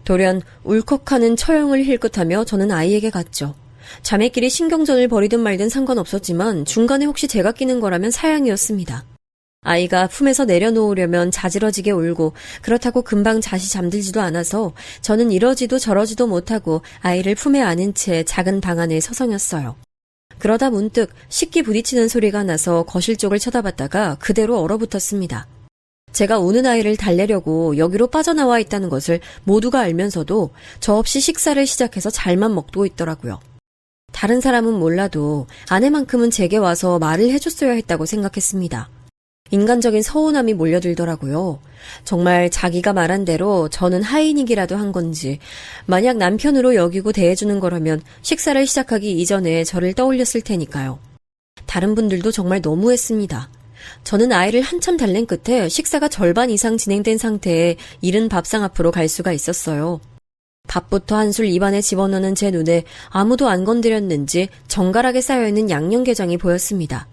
돌연 울컥하는 처형을 힐끗하며 저는 아이에게 갔죠. 자매끼리 신경전을 벌이든 말든 상관없었지만 중간에 혹시 제가 끼는 거라면 사양이었습니다. 아이가 품에서 내려놓으려면 자지러지게 울고 그렇다고 금방 자시 잠들지도 않아서 저는 이러지도 저러지도 못하고 아이를 품에 안은 채 작은 방 안에 서성였어요. 그러다 문득 식기 부딪히는 소리가 나서 거실 쪽을 쳐다봤다가 그대로 얼어붙었습니다. 제가 우는 아이를 달래려고 여기로 빠져나와 있다는 것을 모두가 알면서도 저 없이 식사를 시작해서 잘만 먹고 있더라고요. 다른 사람은 몰라도 아내만큼은 제게 와서 말을 해줬어야 했다고 생각했습니다. 인간적인 서운함이 몰려들더라고요. 정말 자기가 말한 대로 저는 하인이기라도 한 건지 만약 남편으로 여기고 대해주는 거라면 식사를 시작하기 이전에 저를 떠올렸을 테니까요. 다른 분들도 정말 너무했습니다. 저는 아이를 한참 달랜 끝에 식사가 절반 이상 진행된 상태에 이른 밥상 앞으로 갈 수가 있었어요. 밥부터 한술 입안에 집어넣는 제 눈에 아무도 안 건드렸는지 정갈하게 쌓여있는 양념게장이 보였습니다.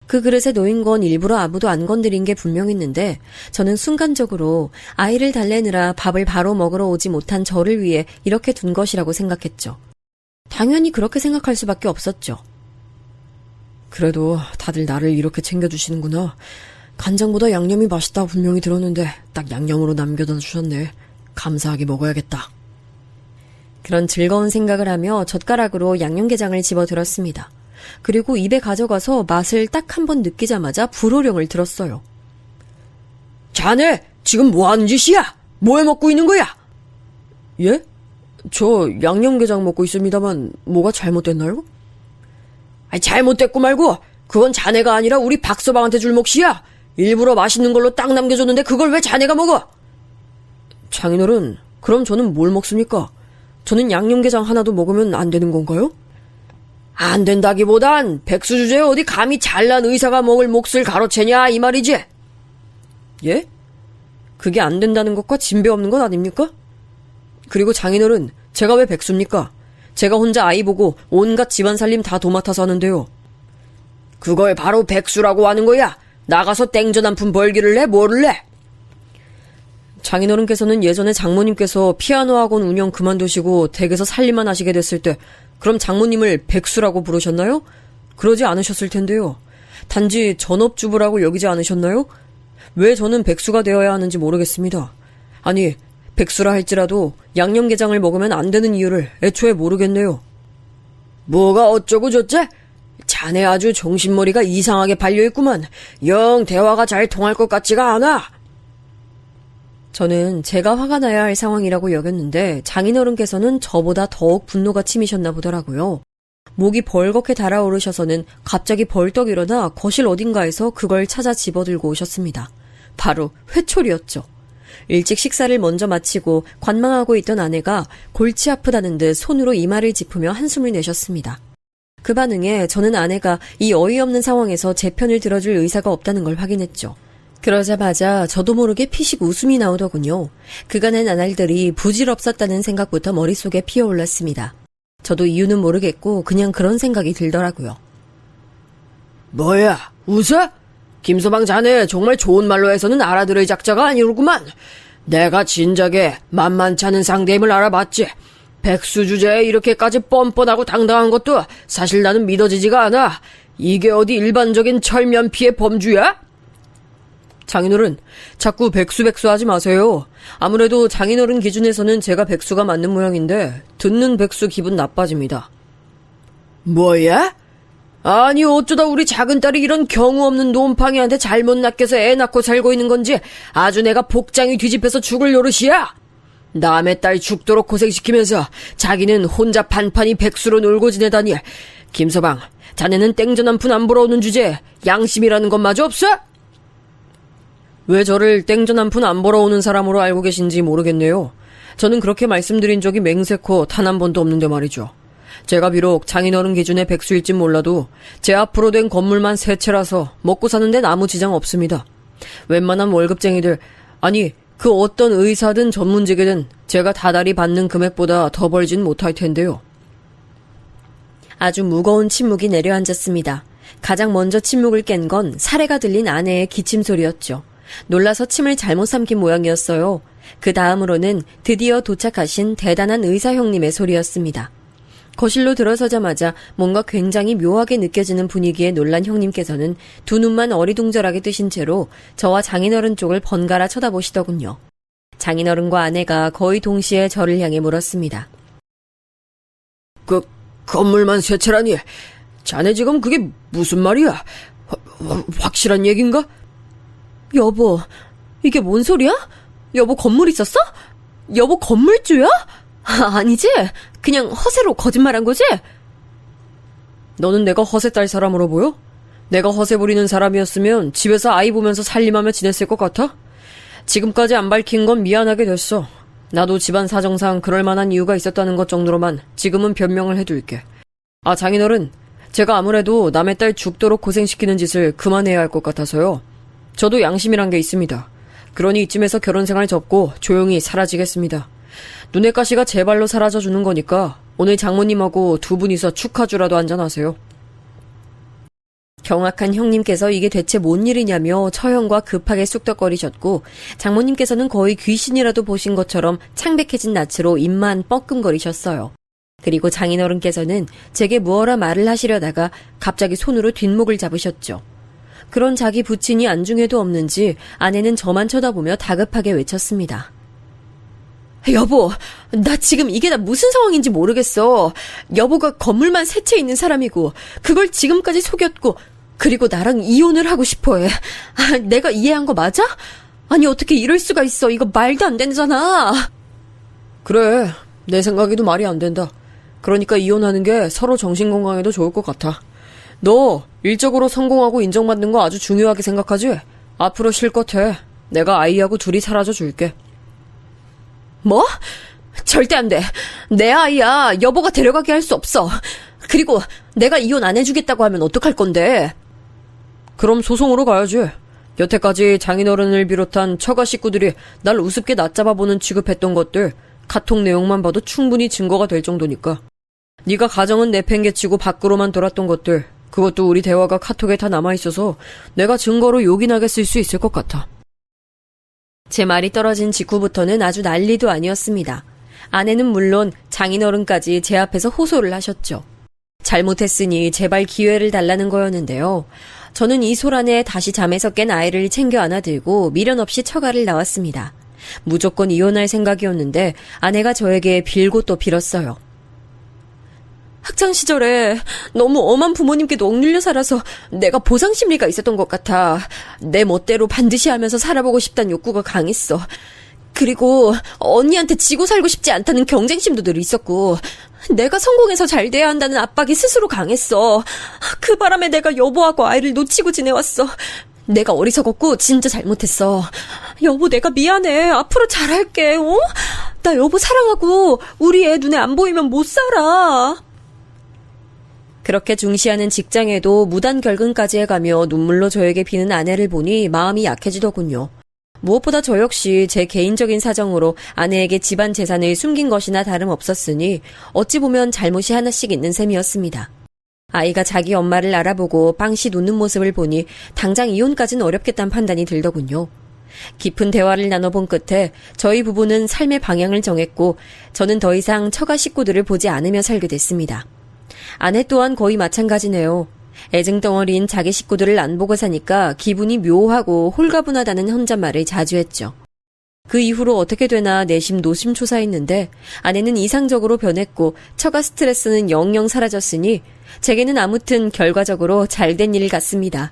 그 그릇에 놓인 건 일부러 아무도 안 건드린 게 분명했는데 저는 순간적으로 아이를 달래느라 밥을 바로 먹으러 오지 못한 저를 위해 이렇게 둔 것이라고 생각했죠. 당연히 그렇게 생각할 수밖에 없었죠.
그래도 다들 나를 이렇게 챙겨주시는구나. 간장보다 양념이 맛있다고 분명히 들었는데 딱 양념으로 남겨다 주셨네. 감사하게 먹어야겠다.
그런 즐거운 생각을 하며 젓가락으로 양념게장을 집어들었습니다. 그리고 입에 가져가서 맛을 딱 한 번 느끼자마자 불호령을 들었어요.
자네, 지금 뭐 하는 짓이야? 뭐 해 먹고 있는 거야? 예? 저 양념게장 먹고 있습니다만 뭐가 잘못됐나요? 아니, 잘못됐고 말고 그건 자네가 아니라 우리 박서방한테 줄 몫이야. 일부러 맛있는 걸로 딱 남겨줬는데 그걸 왜 자네가 먹어? 장인어른, 그럼 저는 뭘 먹습니까? 저는 양념게장 하나도 먹으면 안 되는 건가요? 안 된다기보단 백수 주제에 어디 감히 잘난 의사가 먹을 몫을 가로채냐 이 말이지. 예? 그게 안 된다는 것과 진배 없는 것 아닙니까? 그리고 장인어른, 제가 왜 백수입니까? 제가 혼자 아이 보고 온갖 집안 살림 다 도맡아서 하는데요. 그걸 바로 백수라고 하는 거야. 나가서 땡전 한 푼 벌기를 해 뭐를 해? 장인어른께서는 예전에 장모님께서 피아노 학원 운영 그만두시고 댁에서 살림만 하시게 됐을 때 그럼 장모님을 백수라고 부르셨나요? 그러지 않으셨을 텐데요. 단지 전업주부라고 여기지 않으셨나요? 왜 저는 백수가 되어야 하는지 모르겠습니다. 아니, 백수라 할지라도 양념게장을 먹으면 안 되는 이유를 애초에 모르겠네요. 뭐가 어쩌고 저쩌? 자네 아주 정신머리가 이상하게 발려있구만. 영 대화가 잘 통할 것 같지가 않아.
저는 제가 화가 나야 할 상황이라고 여겼는데 장인어른께서는 저보다 더욱 분노가 치미셨나 보더라고요. 목이 벌겋게 달아오르셔서는 갑자기 벌떡 일어나 거실 어딘가에서 그걸 찾아 집어들고 오셨습니다. 바로 회초리였죠. 일찍 식사를 먼저 마치고 관망하고 있던 아내가 골치 아프다는 듯 손으로 이마를 짚으며 한숨을 내셨습니다. 그 반응에 저는 아내가 이 어이없는 상황에서 제 편을 들어줄 의사가 없다는 걸 확인했죠. 그러자마자 저도 모르게 피식 웃음이 나오더군요. 그간의 나날들이 부질없었다는 생각부터 머릿속에 피어올랐습니다. 저도 이유는 모르겠고 그냥 그런 생각이 들더라고요.
뭐야, 웃어? 김서방 자네 정말 좋은 말로 해서는 알아들을 작자가 아니로구만. 내가 진작에 만만치 않은 상대임을 알아봤지. 백수 주제에 이렇게까지 뻔뻔하고 당당한 것도 사실 나는 믿어지지가 않아. 이게 어디 일반적인 철면 피해 범주야? 장인어른, 자꾸 백수 하지 마세요. 아무래도 장인어른 기준에서는 제가 백수가 맞는 모양인데 듣는 백수 기분 나빠집니다. 뭐야? 아니 어쩌다 우리 작은 딸이 이런 경우 없는 놈팡이한테 잘못 낚여서 애 낳고 살고 있는 건지 아주 내가 복장이 뒤집혀서 죽을 노릇이야. 남의 딸 죽도록 고생시키면서 자기는 혼자 판판히 백수로 놀고 지내다니. 김서방, 자네는 땡전 한 푼 안 벌어오는 주제에 양심이라는 것마저 없어? 왜 저를 땡전 한 푼 안 벌어오는 사람으로 알고 계신지 모르겠네요. 저는 그렇게 말씀드린 적이 맹세코 단 한 번도 없는데 말이죠. 제가 비록 장인어른 기준의 백수일진 몰라도 제 앞으로 된 건물만 3채라서 먹고 사는 데는 아무 지장 없습니다. 웬만한 월급쟁이들, 아니 그 어떤 의사든 전문직이든 제가 다달이 받는 금액보다 더 벌진 못할 텐데요.
아주 무거운 침묵이 내려앉았습니다. 가장 먼저 침묵을 깬 건 사례가 들린 아내의 기침 소리였죠. 놀라서 침을 잘못 삼킨 모양이었어요. 그 다음으로는 드디어 도착하신 대단한 의사 형님의 소리였습니다. 거실로 들어서자마자 뭔가 굉장히 묘하게 느껴지는 분위기에 놀란 형님께서는 두 눈만 어리둥절하게 뜨신 채로 저와 장인어른 쪽을 번갈아 쳐다보시더군요. 장인어른과 아내가 거의 동시에 저를 향해 물었습니다.
건물만 세 채라니. 자네 지금 그게 무슨 말이야? 확실한 얘긴가?
여보, 이게 뭔 소리야? 여보 건물 있었어? 여보 건물주야? 아니지? 그냥 허세로 거짓말한 거지?
너는 내가 허세 딸 사람으로 보여? 내가 허세 부리는 사람이었으면 집에서 아이 보면서 살림하며 지냈을 것 같아? 지금까지 안 밝힌 건 미안하게 됐어. 나도 집안 사정상 그럴 만한 이유가 있었다는 것 정도로만 지금은 변명을 해둘게. 아, 장인어른, 제가 아무래도 남의 딸 죽도록 고생시키는 짓을 그만해야 할 것 같아서요. 저도 양심이란 게 있습니다. 그러니 이쯤에서 결혼생활 접고 조용히 사라지겠습니다. 눈의 가시가 제 발로 사라져주는 거니까 오늘 장모님하고 두 분이서 축하주라도 한잔하세요.
경악한 형님께서 이게 대체 뭔 일이냐며 처형과 급하게 쑥덕거리셨고 장모님께서는 거의 귀신이라도 보신 것처럼 창백해진 낯으로 입만 뻐끔거리셨어요. 그리고 장인어른께서는 제게 무어라 말을 하시려다가 갑자기 손으로 뒷목을 잡으셨죠. 그런 자기 부친이 안중에도 없는지 아내는 저만 쳐다보며 다급하게 외쳤습니다. 여보, 나 지금 이게 다 무슨 상황인지 모르겠어. 여보가 건물만 세 채 있는 사람이고 그걸 지금까지 속였고 그리고 나랑 이혼을 하고 싶어해. 내가 이해한 거 맞아? 아니 어떻게 이럴 수가 있어. 이거 말도 안 되잖아.
그래, 내 생각에도 말이 안 된다. 그러니까 이혼하는 게 서로 정신건강에도 좋을 것 같아. 너 일적으로 성공하고 인정받는 거 아주 중요하게 생각하지? 앞으로 실컷 해. 내가 아이하고 둘이 사라져 줄게.
뭐? 절대 안 돼. 내 아이야. 여보가 데려가게 할 수 없어. 그리고 내가 이혼 안 해주겠다고 하면 어떡할 건데?
그럼 소송으로 가야지. 여태까지 장인어른을 비롯한 처가 식구들이 날 우습게 낮잡아보는 취급했던 것들 카톡 내용만 봐도 충분히 증거가 될 정도니까. 네가 가정은 내팽개치고 밖으로만 돌았던 것들 그것도 우리 대화가 카톡에 다 남아있어서 내가 증거로 요긴하게 쓸 수 있을 것 같아.
제 말이 떨어진 직후부터는 아주 난리도 아니었습니다. 아내는 물론 장인어른까지 제 앞에서 호소를 하셨죠. 잘못했으니 제발 기회를 달라는 거였는데요. 저는 이 소란에 다시 잠에서 깬 아이를 챙겨 안아들고 미련 없이 처가를 나왔습니다. 무조건 이혼할 생각이었는데 아내가 저에게 빌고 또 빌었어요. 학창시절에 너무 엄한 부모님께도 억눌려 살아서 내가 보상심리가 있었던 것 같아. 내 멋대로 반드시 하면서 살아보고 싶다는 욕구가 강했어. 그리고 언니한테 지고 살고 싶지 않다는 경쟁심도 늘 있었고 내가 성공해서 잘 돼야 한다는 압박이 스스로 강했어. 그 바람에 내가 여보하고 아이를 놓치고 지내왔어. 내가 어리석었고 진짜 잘못했어. 여보 내가 미안해. 앞으로 잘할게. 어? 나 여보 사랑하고 우리 애 눈에 안 보이면 못 살아. 그렇게 중시하는 직장에도 무단 결근까지 해가며 눈물로 저에게 비는 아내를 보니 마음이 약해지더군요. 무엇보다 저 역시 제 개인적인 사정으로 아내에게 집안 재산을 숨긴 것이나 다름없었으니 어찌 보면 잘못이 하나씩 있는 셈이었습니다. 아이가 자기 엄마를 알아보고 빵씩 웃는 모습을 보니 당장 이혼까지는 어렵겠다는 판단이 들더군요. 깊은 대화를 나눠본 끝에 저희 부부는 삶의 방향을 정했고 저는 더 이상 처가 식구들을 보지 않으며 살게 됐습니다. 아내 또한 거의 마찬가지네요. 애증덩어리인 자기 식구들을 안 보고 사니까 기분이 묘하고 홀가분하다는 혼잣말을 자주 했죠. 그 이후로 어떻게 되나 내심 노심초사했는데 아내는 이상적으로 변했고 처가 스트레스는 영영 사라졌으니 제게는 아무튼 결과적으로 잘된 일 같습니다.